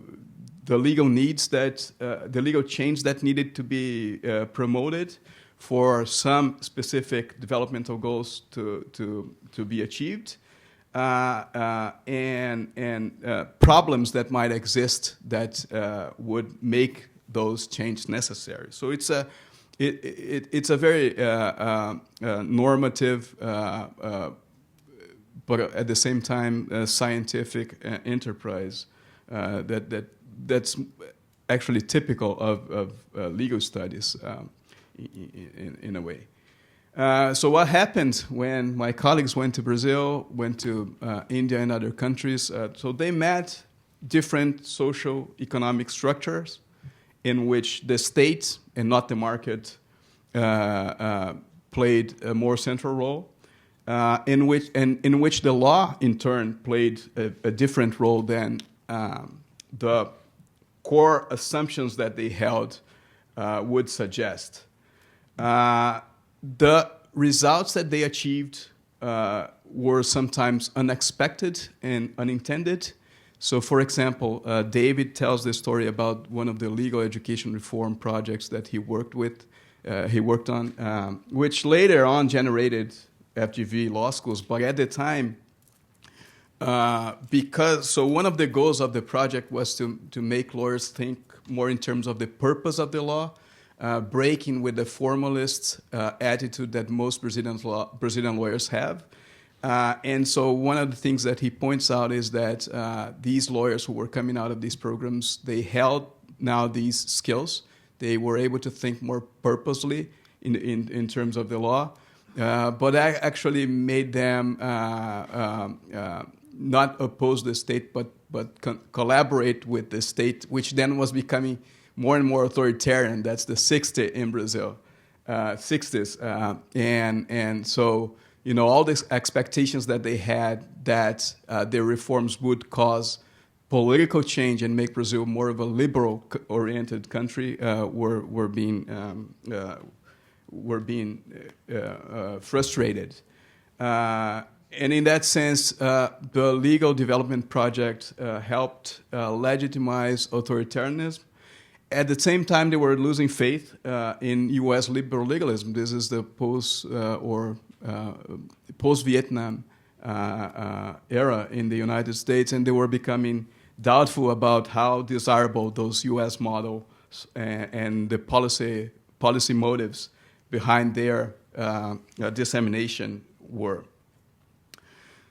legal needs the legal change that needed to be promoted for some specific developmental goals to be achieved, and problems that might exist that would make those changes necessary. So it's a very normative, but at the same time scientific enterprise that's actually typical of legal studies in a way. So what happened when my colleagues went to Brazil, went to India and other countries? So they met different social economic structures in which the state and not the market played a more central role, in which the law in turn played a different role than the core assumptions that they held would suggest. The results that they achieved were sometimes unexpected and unintended. So, for example, David tells the story about one of the legal education reform projects that he worked on, which later on generated FGV law schools. But at the time, one of the goals of the project was to make lawyers think more in terms of the purpose of the law, breaking with the formalist attitude that most Brazilian lawyers have. And so one of the things that he points out is that these lawyers who were coming out of these programs, they held now these skills. They were able to think more purposely in terms of the law, but that actually made them not oppose the state, but collaborate with the state, which then was becoming more and more authoritarian. That's the 60s in Brazil, 60s. And so, all these expectations that they had that their reforms would cause political change and make Brazil more of a liberal-oriented country were being frustrated. And in that sense, the legal development project helped legitimize authoritarianism at the same time, they were losing faith in U.S. liberal legalism. This is the post-Vietnam era in the United States, and they were becoming doubtful about how desirable those U.S. models and the policy motives behind their dissemination were.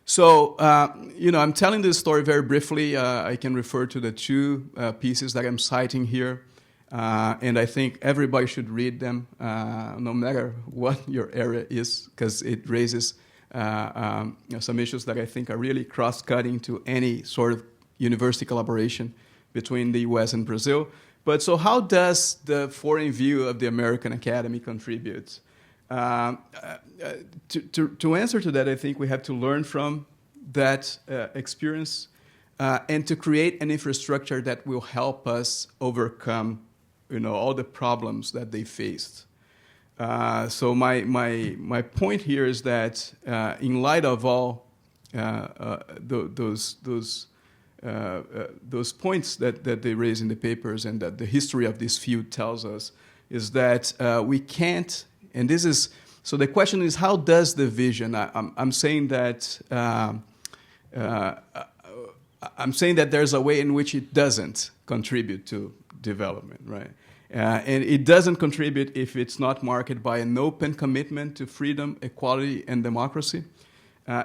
So, I'm telling this story very briefly. I can refer to the two pieces that I'm citing here, and I think everybody should read them, no matter what your area is, because it raises some issues that I think are really cross-cutting to any sort of university collaboration between the U.S. and Brazil. But so how does the foreign view of the American academy contribute? To answer to that, I think we have to learn from that experience and to create an infrastructure that will help us overcome, all the problems that they faced. So my point here is that in light of all those points that they raise in the papers and that the history of this field tells us, is that we can't. And this is, so the question is, how does the vision, I'm saying that there's a way in which it doesn't contribute to development, right? And it doesn't contribute if it's not marked by an open commitment to freedom, equality, and democracy.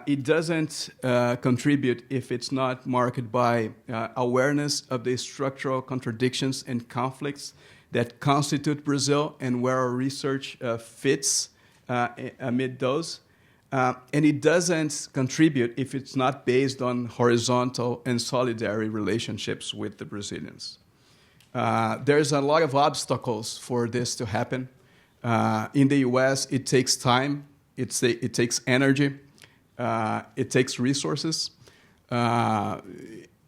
It doesn't contribute if it's not marked by awareness of the structural contradictions and conflicts that constitute Brazil and where our research fits amid those. And it doesn't contribute if it's not based on horizontal and solidary relationships with the Brazilians. There's a lot of obstacles for this to happen. In the US, it takes time, it takes energy, it takes resources.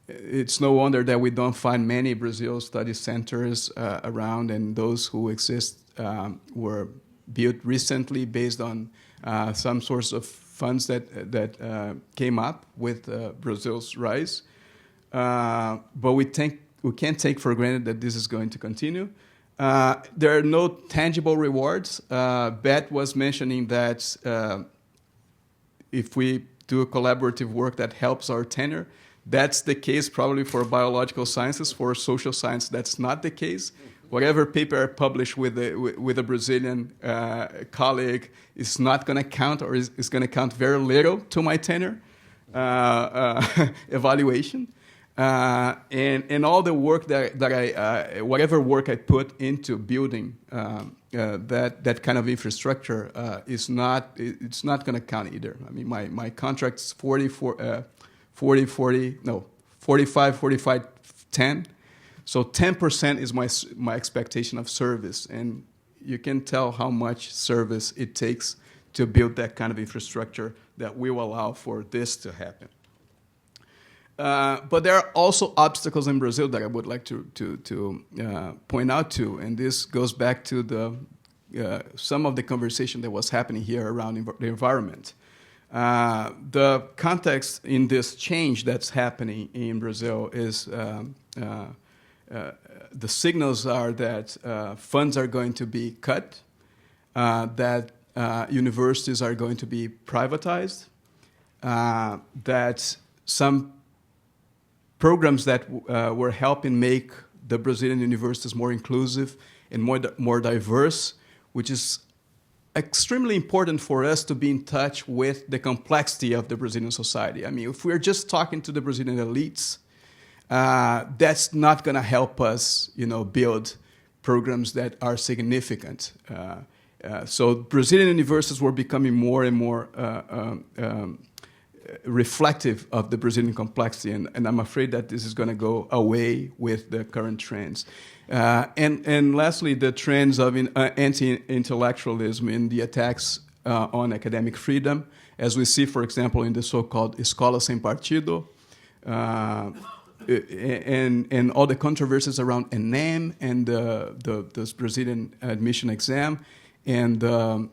It's no wonder that we don't find many Brazil study centers around, and those who exist were built recently based on some source of funds that came up with Brazil's rise. But we can't take for granted that this is going to continue. There are no tangible rewards. Beth was mentioning that if we do a collaborative work that helps our tenure, that's the case probably for biological sciences. For social science, that's not the case. Whatever paper I publish with a Brazilian colleague is not going to count, or is going to count very little to my tenure evaluation. And all the work that I whatever work I put into building that kind of infrastructure it's not going to count either. I mean, my contract's 45, 10. So 10% is my expectation of service, and you can tell how much service it takes to build that kind of infrastructure that will allow for this to happen. But there are also obstacles in Brazil that I would like to point out to, and this goes back to some of the conversation that was happening here around the environment. The context in this change that's happening in Brazil is the signals are that funds are going to be cut, that universities are going to be privatized, that some programs that were helping make the Brazilian universities more inclusive and more diverse, which is extremely important for us to be in touch with the complexity of the Brazilian society. I mean, if we're just talking to the Brazilian elites, that's not going to help us, build programs that are significant. So Brazilian universities were becoming more and more reflective of the Brazilian complexity, and I'm afraid that this is going to go away with the current trends. And lastly, the trends of anti-intellectualism in the attacks on academic freedom, as we see, for example, in the so-called Escola Sem Partido, and all the controversies around ENEM and the Brazilian admission exam, and the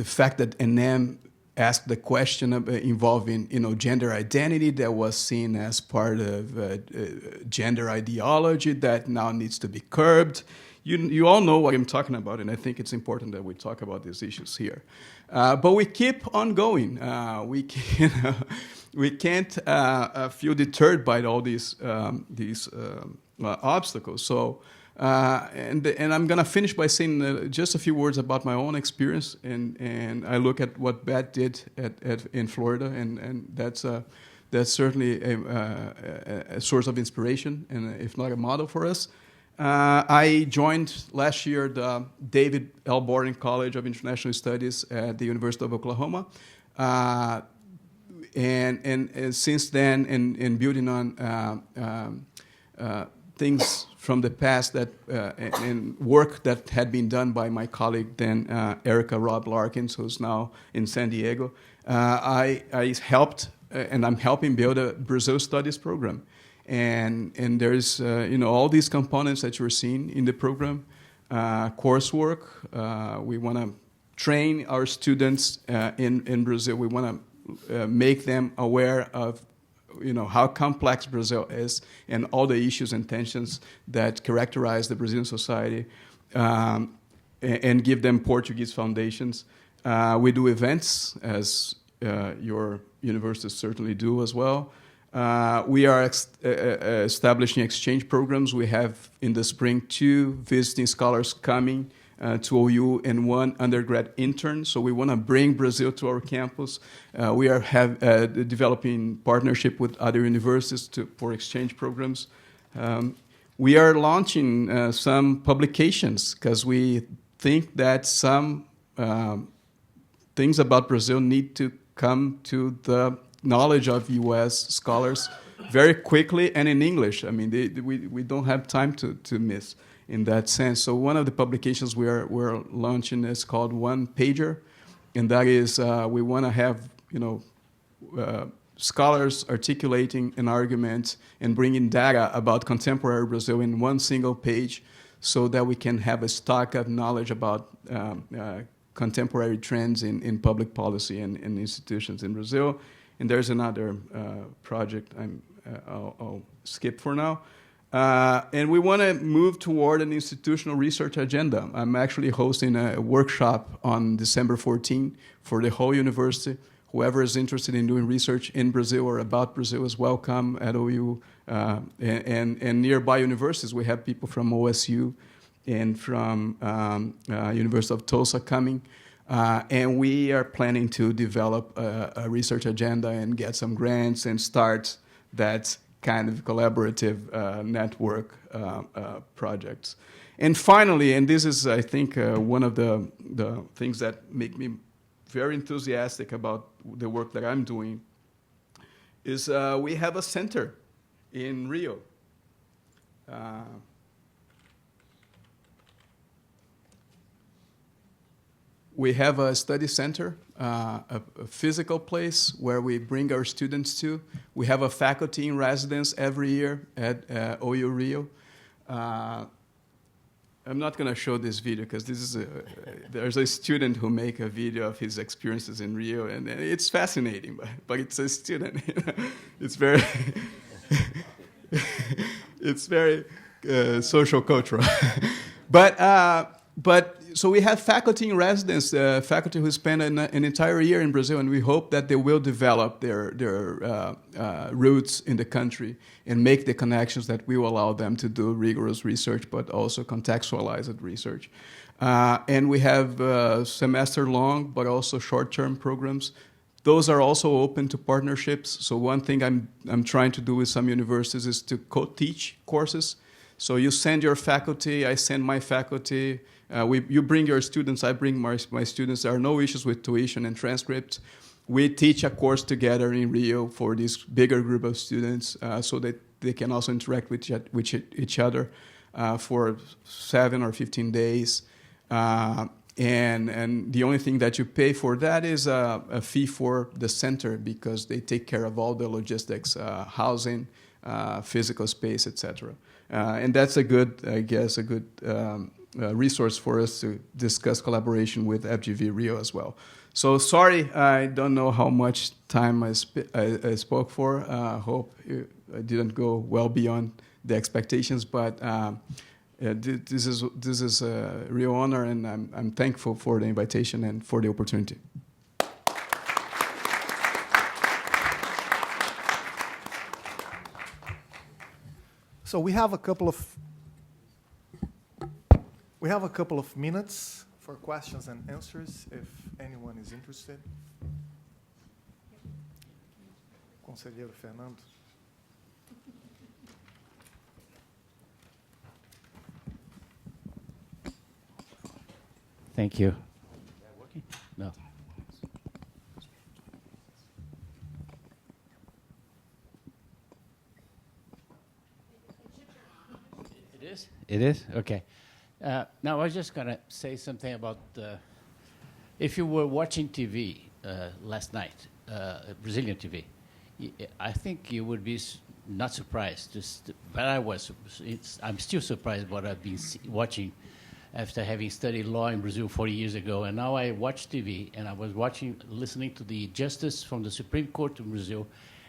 fact that ENEM asked the question involving, gender identity that was seen as part of gender ideology that now needs to be curbed. You all know what I'm talking about, and I think it's important that we talk about these issues here. But we keep on going. We can't feel deterred by all these obstacles. So, and I'm going to finish by saying just a few words about my own experience, and I look at what Beth did in Florida, and that's certainly a source of inspiration, and if not a model for us. I joined last year the David L. Borden College of International Studies at the University of Oklahoma. And since then, and building on things from the past that and work that had been done by my colleague then, Erica Robb Larkins, who's now in San Diego, I helped, and I'm helping build a Brazil Studies program. And there's all these components that you're seeing in the program, coursework. We want to train our students in Brazil. We want to make them aware of how complex Brazil is and all the issues and tensions that characterize the Brazilian society, and give them Portuguese foundations. We do events, as your universities certainly do as well. We are establishing exchange programs. We have in the spring 2 visiting scholars coming to OU and 1 undergrad intern. So we want to bring Brazil to our campus. We are developing partnership with other universities for exchange programs. We are launching some publications because we think that some things about Brazil need to come to the knowledge of U.S. scholars very quickly and in English. I mean, we don't have time to miss in that sense. So one of the publications we're launching is called One Pager, and that is we want to have scholars articulating an argument and bringing data about contemporary Brazil in one single page, so that we can have a stock of knowledge about contemporary trends in public policy and institutions in Brazil. And there's another project I'll skip for now. And we want to move toward an institutional research agenda. I'm actually hosting a workshop on December 14 for the whole university. Whoever is interested in doing research in Brazil or about Brazil is welcome at OU. And nearby universities, we have people from OSU and from University of Tulsa coming. And we are planning to develop a research agenda and get some grants and start that kind of collaborative network projects. And finally, and this is, I think, one of the things that make me very enthusiastic about the work that I'm doing, is we have a center in Rio. We have a study center, a physical place where we bring our students to. We have a faculty in residence every year at OU Rio. I'm not going to show this video because there's a student who make a video of his experiences in Rio, and it's fascinating, but it's a student. It's very, it's very social cultural. But so we have faculty in residence, faculty who spend an entire year in Brazil, and we hope that they will develop their roots in the country and make the connections that will allow them to do rigorous research, but also contextualized research. And we have semester-long, but also short-term programs. Those are also open to partnerships. So one thing I'm trying to do with some universities is to co-teach courses. So you send your faculty, I send my faculty. You bring your students, I bring my students. There are no issues with tuition and transcript. We teach a course together in Rio for this bigger group of students, so that they can also interact with each other for 7 or 15 days. And the only thing that you pay for that is a fee for the center, because they take care of all the logistics, housing, physical space, etc. And that's a good, I guess, resource for us to discuss collaboration with FGV Rio as well. So sorry, I don't know how much time I spoke for. Hope I didn't go well beyond the expectations, but this is a real honor, and I'm thankful for the invitation and for the opportunity. So we have a couple of minutes for questions and answers, if anyone is interested. Conselheiro Fernando. Thank you. Is that working? No. It is? It is? Okay. Now, I was just going to say something about if you were watching TV last night, Brazilian TV, I think you would be not surprised. But I'm still surprised what I've been watching after having studied law in Brazil 40 years ago. And now I watch TV, and I was listening to the justice from the Supreme Court of Brazil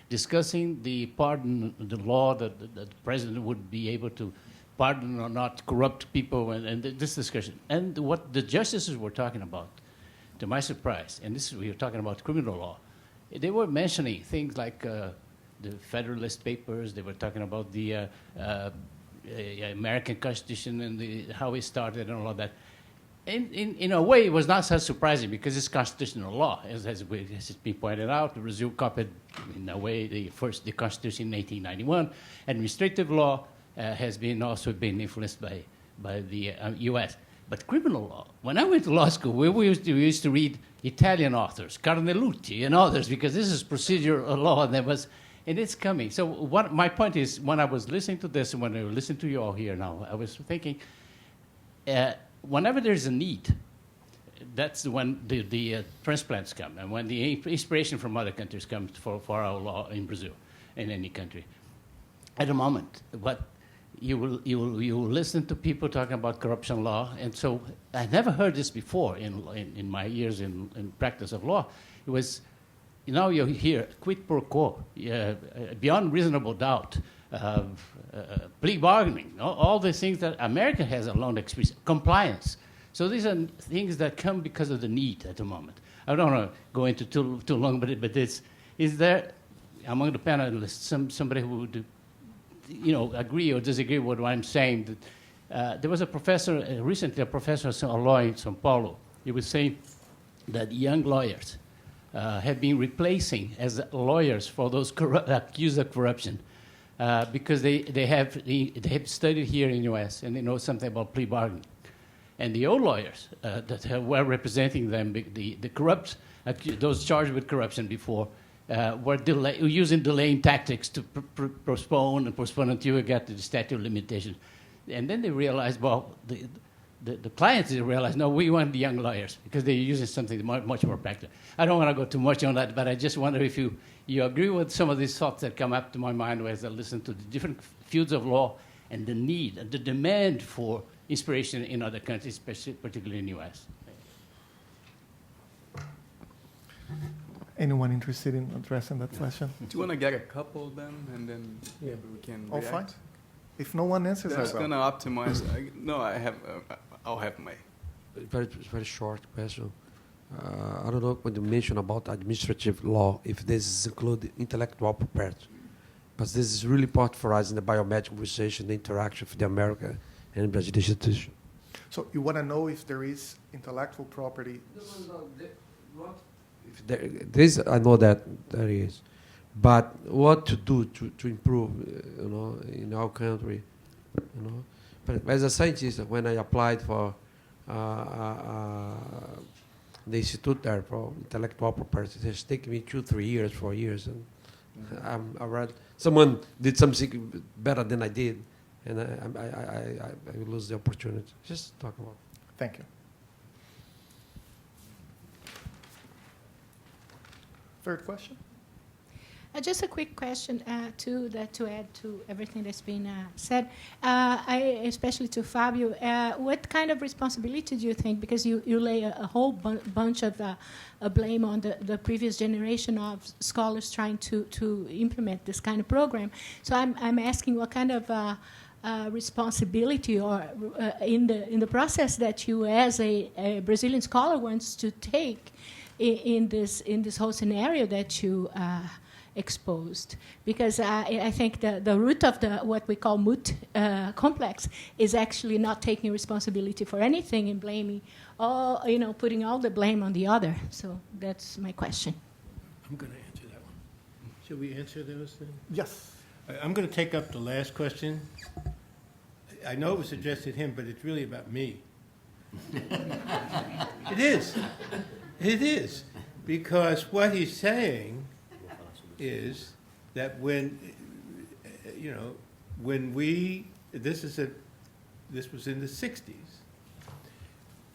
discussing the law that the president would be able to pardon or not corrupt people, and this discussion. And what the justices were talking about, to my surprise, and we were talking about criminal law, they were mentioning things like the Federalist Papers. They were talking about the American Constitution and how it started and all of that. In a way, it was not so surprising because it's constitutional law. As it's been pointed out, Brazil copied, in a way, the Constitution in 1891. Administrative law has also been influenced by the U.S. But criminal law, when I went to law school, we used to read Italian authors, Carnelucci and others, because this is procedural law, and it's coming. So my point is, when I was listening to this, and when I listened to you all here now, I was thinking, whenever there's a need, that's when the transplants come, and when the inspiration from other countries comes for our law in Brazil, in any country. At the moment, what you will listen to people talking about corruption law, and so I never heard this before in my years in practice of law. It was, you hear quid pro quo, beyond reasonable doubt, plea bargaining, all the things that America has a long experience, compliance. So these are things that come because of the need at the moment. I don't want to go into too long, but is there among the panelists somebody who would agree or disagree with what I'm saying? That there was a professor, recently a professor of law in São Paulo. He was saying that young lawyers have been replacing as lawyers for those accused of corruption because they have studied here in the U.S. and they know something about plea bargaining. And the old lawyers that were representing them, the corrupt, those charged with corruption before, were using delaying tactics to postpone until we got to the statute of limitations. And then they realized, the clients realized, no, we want the young lawyers because they're using something much more practical. I don't want to go too much on that, but I just wonder if you agree with some of these thoughts that come up to my mind as I listen to the different fields of law and the need and the demand for inspiration in other countries, particularly in the U.S. Anyone interested in addressing that question? Do you want to get a couple of them, and then maybe we can All react? fine. If no one answers, That's I will. going to optimize. I'll have my... Very short question. I don't know when you mention about administrative law, if this is include intellectual property. But this is really important for us in the biomedical conversation, the interaction with the American and Brazilian institution. So you want to know if there is intellectual property? This I know that there is, but what to do to improve, in our country, But as a scientist, when I applied for the institute there for intellectual property, it has taken me 2-3 years, 4 years, and I read someone did something better than I did, and I lose the opportunity. Just talk about it. Thank you. Third question? Just a quick question to add to everything that's been said, especially to Fabio. What kind of responsibility do you think, because you lay a whole bunch of blame on the previous generation of scholars trying to implement this kind of program. So I'm asking what kind of responsibility or in the process that you as a Brazilian scholar wants to take in this whole scenario that you exposed, because I think the root of what we call moot complex is actually not taking responsibility for anything and blaming all, putting all the blame on the other. So that's my question. I'm going to answer that one. Should we answer those then? Yes. I'm going to take up the last question. I know it was addressed to him, but it's really about me. It is. It is. Because what he's saying is that when this was in the 60s,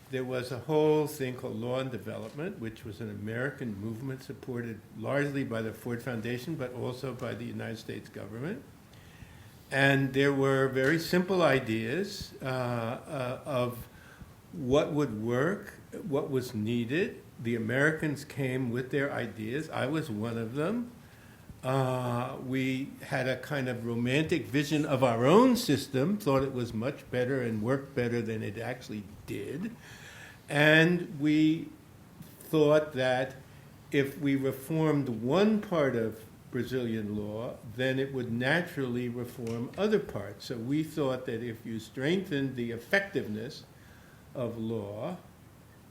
there was a whole thing called Law and Development, which was an American movement supported largely by the Ford Foundation, but also by the United States government. And there were very simple ideas of what would work, what was needed. The Americans came with their ideas. I was one of them. We had a kind of romantic vision of our own system, thought it was much better and worked better than it actually did. And we thought that if we reformed one part of Brazilian law, then it would naturally reform other parts. So we thought that if you strengthened the effectiveness of law,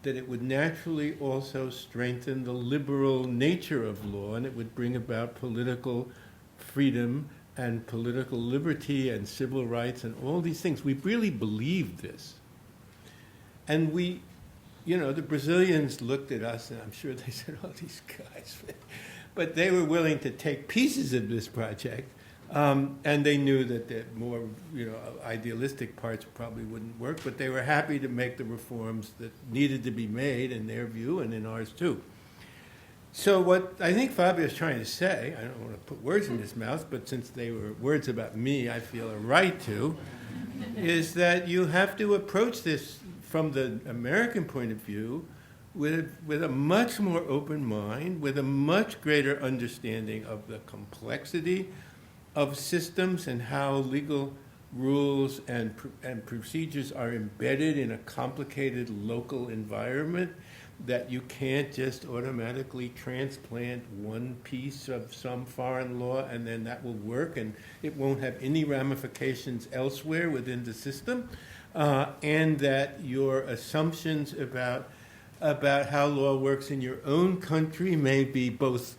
that it would naturally also strengthen the liberal nature of law, and it would bring about political freedom and political liberty and civil rights and all these things. We really believed this. And we, the Brazilians looked at us, and I'm sure they said, oh, these guys. But they were willing to take pieces of this project, and they knew that the more idealistic parts probably wouldn't work, but they were happy to make the reforms that needed to be made in their view and in ours too. So what I think Fabio is trying to say, I don't want to put words in his mouth, but since they were words about me, I feel a right to, is that you have to approach this from the American point of view with a much more open mind, with a much greater understanding of the complexity of systems and how legal rules and procedures are embedded in a complicated local environment, that you can't just automatically transplant one piece of some foreign law and then that will work and it won't have any ramifications elsewhere within the system, and that your assumptions about how law works in your own country may be both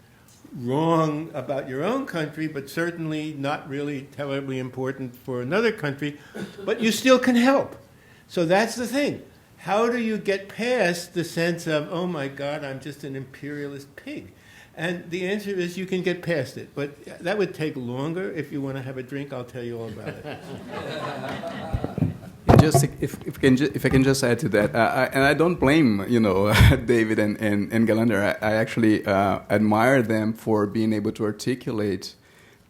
wrong about your own country, but certainly not really terribly important for another country, but you still can help. So that's the thing. How do you get past the sense of, oh my God, I'm just an imperialist pig? And the answer is you can get past it, but that would take longer. If you want to have a drink, I'll tell you all about it. Just if I can just add to that, and I don't blame David and Galander. I actually admire them for being able to articulate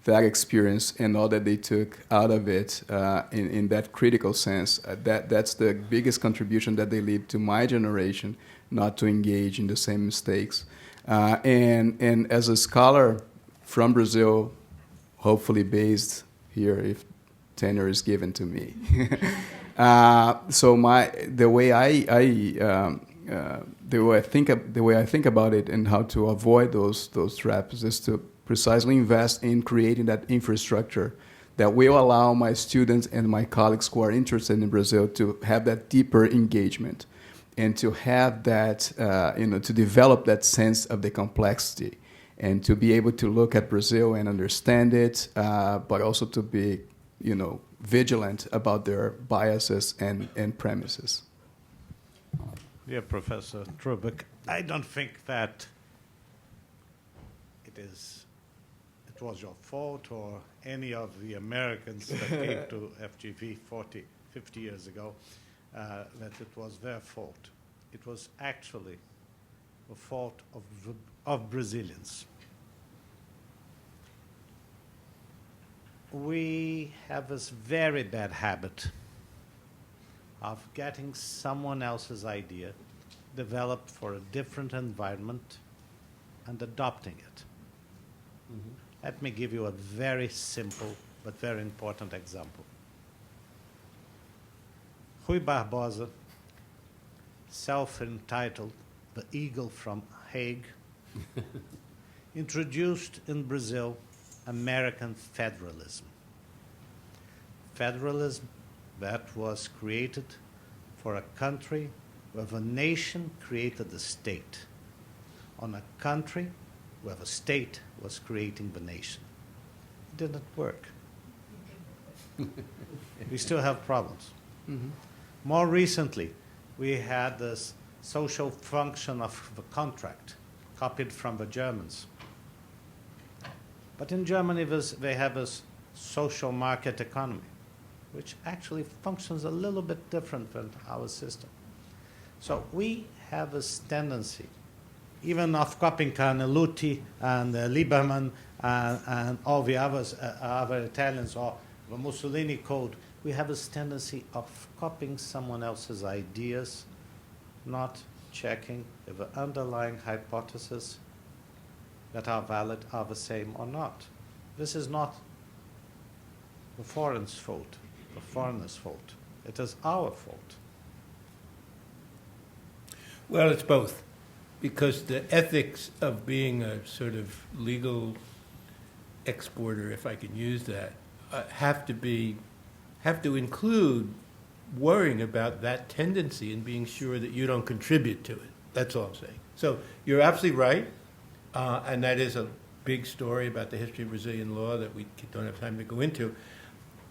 that experience and all that they took out of it in that critical sense. That's the biggest contribution that they leave to my generation, not to engage in the same mistakes. And as a scholar from Brazil, hopefully based here, if tenure is given to me. So the way I think about it and how to avoid those traps is to precisely invest in creating that infrastructure that will allow my students and my colleagues who are interested in Brazil to have that deeper engagement and to have that to develop that sense of the complexity and to be able to look at Brazil and understand it, but also to be vigilant about their biases and premises. Dear Professor Trubek, I don't think that it was your fault or any of the Americans that came to FGV 50 years ago, that it was their fault. It was actually the fault of Brazilians. we have this very bad habit of getting someone else's idea developed for a different environment and adopting it. Let me give you a very simple but very important example. Rui Barbosa, self-entitled, the eagle from Hague, introduced in Brazil American federalism. Federalism that was created for a country where the nation created the state, on a country where the state was creating the nation. It didn't work. We still have problems. More recently, we had this social function of the contract, copied from the Germans. But in Germany, they have this social market economy, which actually functions a little bit different than our system. So we have this tendency, even of copying Carneluti and Lieberman and all the others, other Italians, or the Mussolini Code, we have this tendency of copying someone else's ideas, not checking if the underlying hypotheses that are valid are the same or not. This is not the foreign's fault, the foreigner's fault. It is our fault. Well, it's both, because the ethics of being a sort of legal exporter, if I can use that, have to include worrying about that tendency and being sure that you don't contribute to it. That's all I'm saying. So you're absolutely right, and that is a big story about the history of Brazilian law that we don't have time to go into.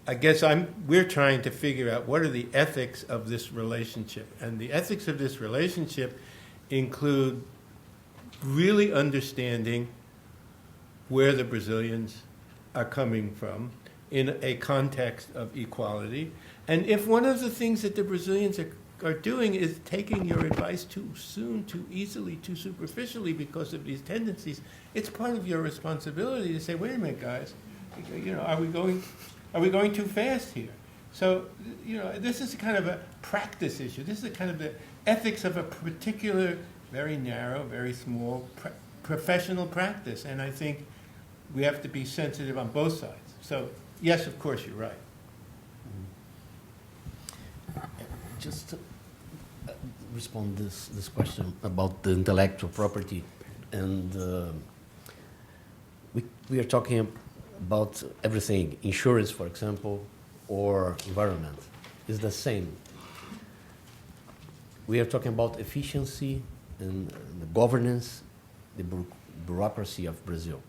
I guess we're trying to figure out what are the ethics of this relationship. And the ethics of this relationship include really understanding where the Brazilians are coming from in a context of equality. And if one of the things that the Brazilians are doing is taking your advice too soon, too easily, too superficially because of these tendencies, it's part of your responsibility to say, wait a minute, guys, are we going too fast here? So, this is kind of a practice issue. This is kind of the ethics of a particular, very narrow, very small professional practice. And I think we have to be sensitive on both sides. So, yes, of course, you're right. Just to respond this question about the intellectual property, and we are talking about everything, insurance, for example, or environment, is the same. We are talking about efficiency and the governance, the bureaucracy of Brazil.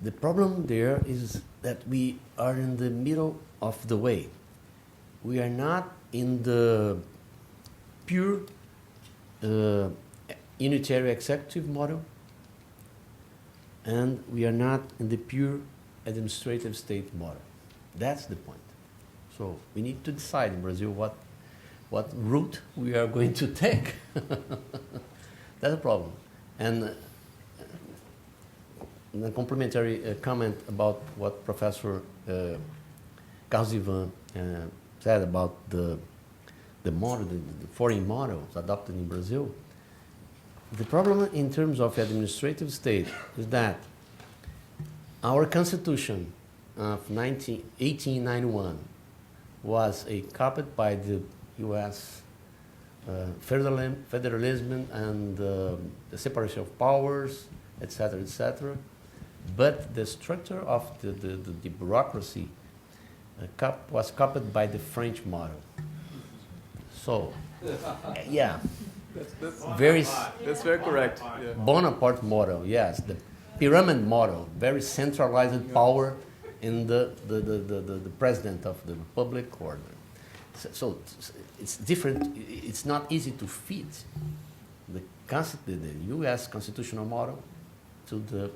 The problem there is that we are in the middle of the way. We are not in the pure unitary executive model, and we are not in the pure administrative state model. That's the point. So we need to decide in Brazil what route we are going to take. That's a problem. And a complementary comment about what Professor Carlos Ivan said about the model, the foreign models adopted in Brazil. The problem in terms of administrative state is that our Constitution of 1891 was copied by the U.S. Federalism and the separation of powers, etc., etc. But the structure of the bureaucracy was copied by the French model. So, yeah. That's very correct. Yeah. Bonaparte model, yes. The pyramid model, very centralized power in the president of the republic or so it's different. It's not easy to fit the U.S. constitutional model to the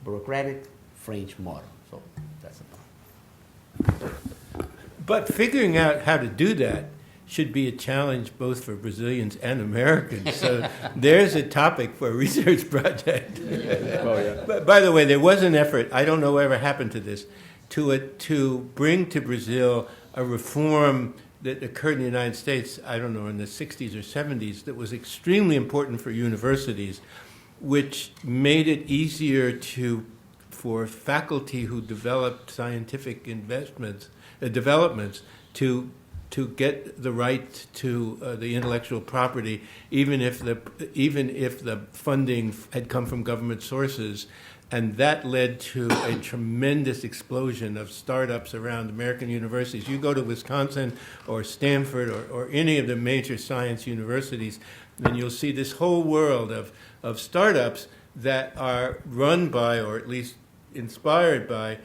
bureaucratic French model. So that's the point. But figuring out how to do that should be a challenge both for Brazilians and Americans. So there's a topic for a research project. Oh, yeah. But by the way, there was an effort, I don't know whatever happened to this, to bring to Brazil a reform that occurred in the United States, I don't know, in the 60s or 70s, that was extremely important for universities, which made it easier for faculty who developed scientific developments to get the right to the intellectual property, even if the funding had come from government sources. And that led to a tremendous explosion of startups around American universities. You go to Wisconsin or Stanford or any of the major science universities, and you'll see this whole world of startups that are run by, or at least inspired by,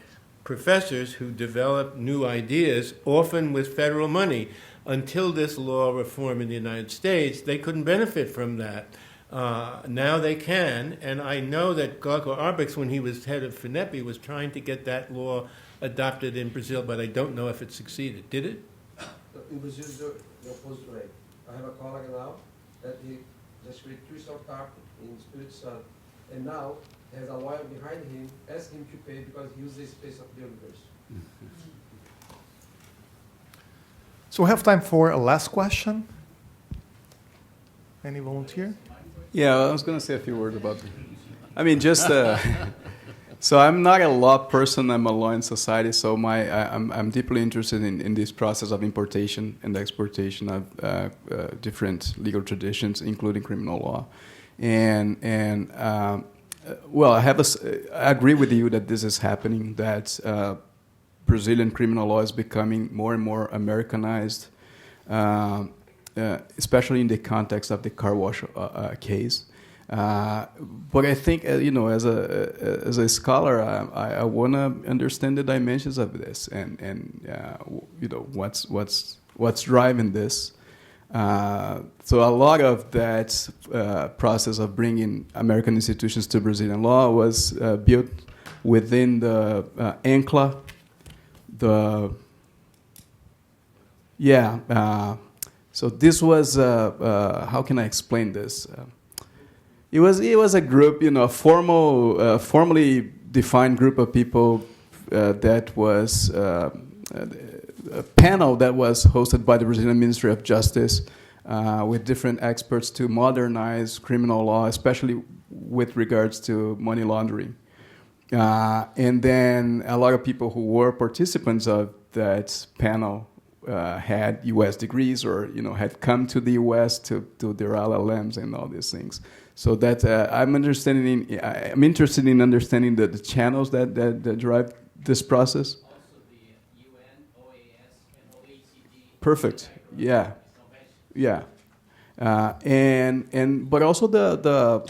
professors who develop new ideas, often with federal money. Until this law reform in the United States, they couldn't benefit from that. Now they can, and I know that Glauco Arbex, when he was head of FINEP, was trying to get that law adopted in Brazil, but I don't know if it succeeded. Did it? In Brazil, the opposite way. I have a colleague now that he just created 3 startups in Spirit Sun, and now has a lawyer behind him, asking him to pay because he uses the space of the university. So we have time for a last question. Any volunteer? Yeah, I was going to say a few words about it. I mean, just so I'm not a law person. I'm a law in society. So I'm deeply interested in this process of importation and exportation of different legal traditions, including criminal law. And well, I agree with you that this is happening. That Brazilian criminal law is becoming more and more Americanized. Especially in the context of the car wash case. But I think, as a scholar, I want to understand the dimensions of this and what's driving this. So a lot of that process of bringing American institutions to Brazilian law was built within the ANCLA, so this was how can I explain this? It was a group, formally defined group of people that was a panel that was hosted by the Brazilian Ministry of Justice with different experts to modernize criminal law, especially with regards to money laundering. And then a lot of people who were participants of that panel had U.S. degrees or had come to the U.S. to do their LLMs and all these things. So that I'm interested in understanding the channels that drive this process. Also the UN, OAS, and OECD. Perfect. Yeah. Yeah. But also the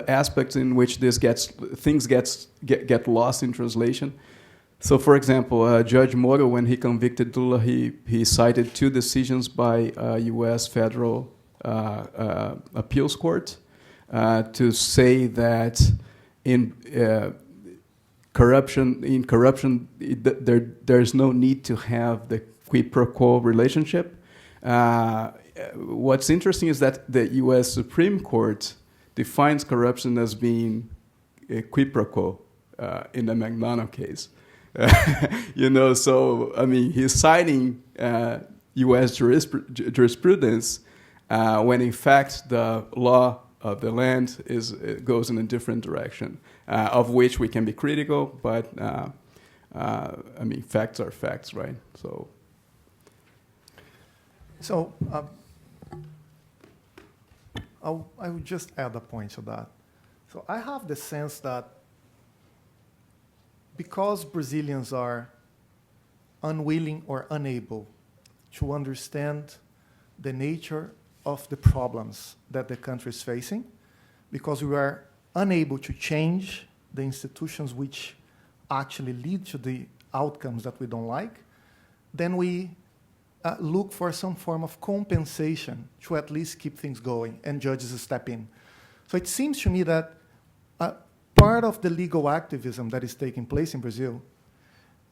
aspects in which things get lost in translation. So, for example, Judge Moro, when he convicted Lula, he cited 2 decisions by U.S. federal appeals court to say that in corruption, there's no need to have the quid pro quo relationship. What's interesting is that the U.S. Supreme Court defines corruption as being a quid pro quo in the McDonald case. So I mean, he's citing U.S. jurisprudence when in fact the law of the land goes in a different direction, of which we can be critical, but I mean, facts are facts, right? So I would just add a point to that. So I have the sense that because Brazilians are unwilling or unable to understand the nature of the problems that the country is facing, because we are unable to change the institutions which actually lead to the outcomes that we don't like, then we look for some form of compensation to at least keep things going, and judges step in. So it seems to me that part of the legal activism that is taking place in Brazil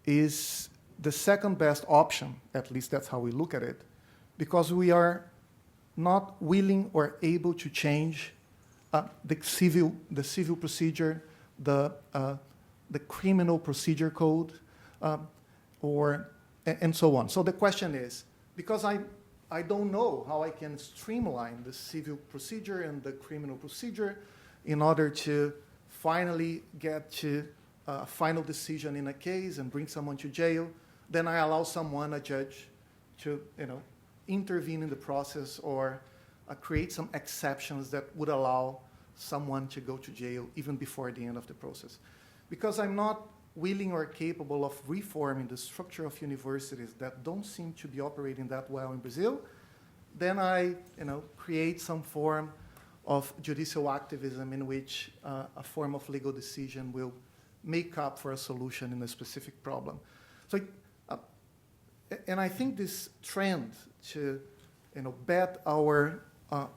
is the second best option, at least that's how we look at it, because we are not willing or able to change the civil procedure, the the criminal procedure code, and so on. So the question is, because I don't know how I can streamline the civil procedure and the criminal procedure in order to finally get to a final decision in a case and bring someone to jail, then I allow someone, a judge, to intervene in the process or create some exceptions that would allow someone to go to jail even before the end of the process. Because I'm not willing or capable of reforming the structure of universities that don't seem to be operating that well in Brazil, then I create some form of judicial activism in which a form of legal decision will make up for a solution in a specific problem. So, and I think this trend to bet our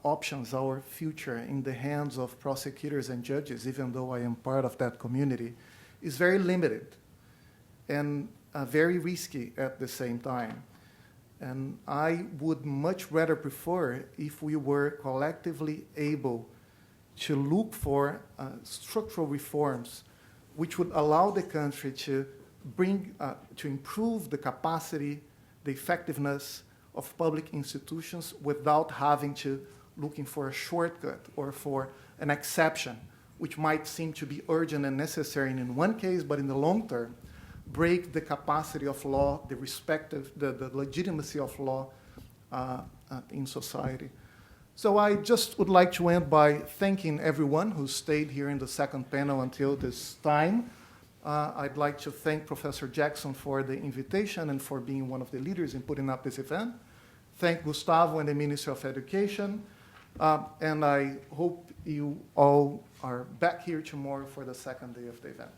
options, our future in the hands of prosecutors and judges, even though I am part of that community, is very limited and very risky at the same time. And I would much rather prefer if we were collectively able to look for structural reforms which would allow the country to improve the capacity, the effectiveness of public institutions without having to looking for a shortcut or for an exception, which might seem to be urgent and necessary in one case, but in the long term, break the capacity of law, the legitimacy of law in society. So I just would like to end by thanking everyone who stayed here in the second panel until this time. I'd like to thank Professor Jackson for the invitation and for being one of the leaders in putting up this event. Thank Gustavo and the Ministry of Education. And I hope you all are back here tomorrow for the second day of the event.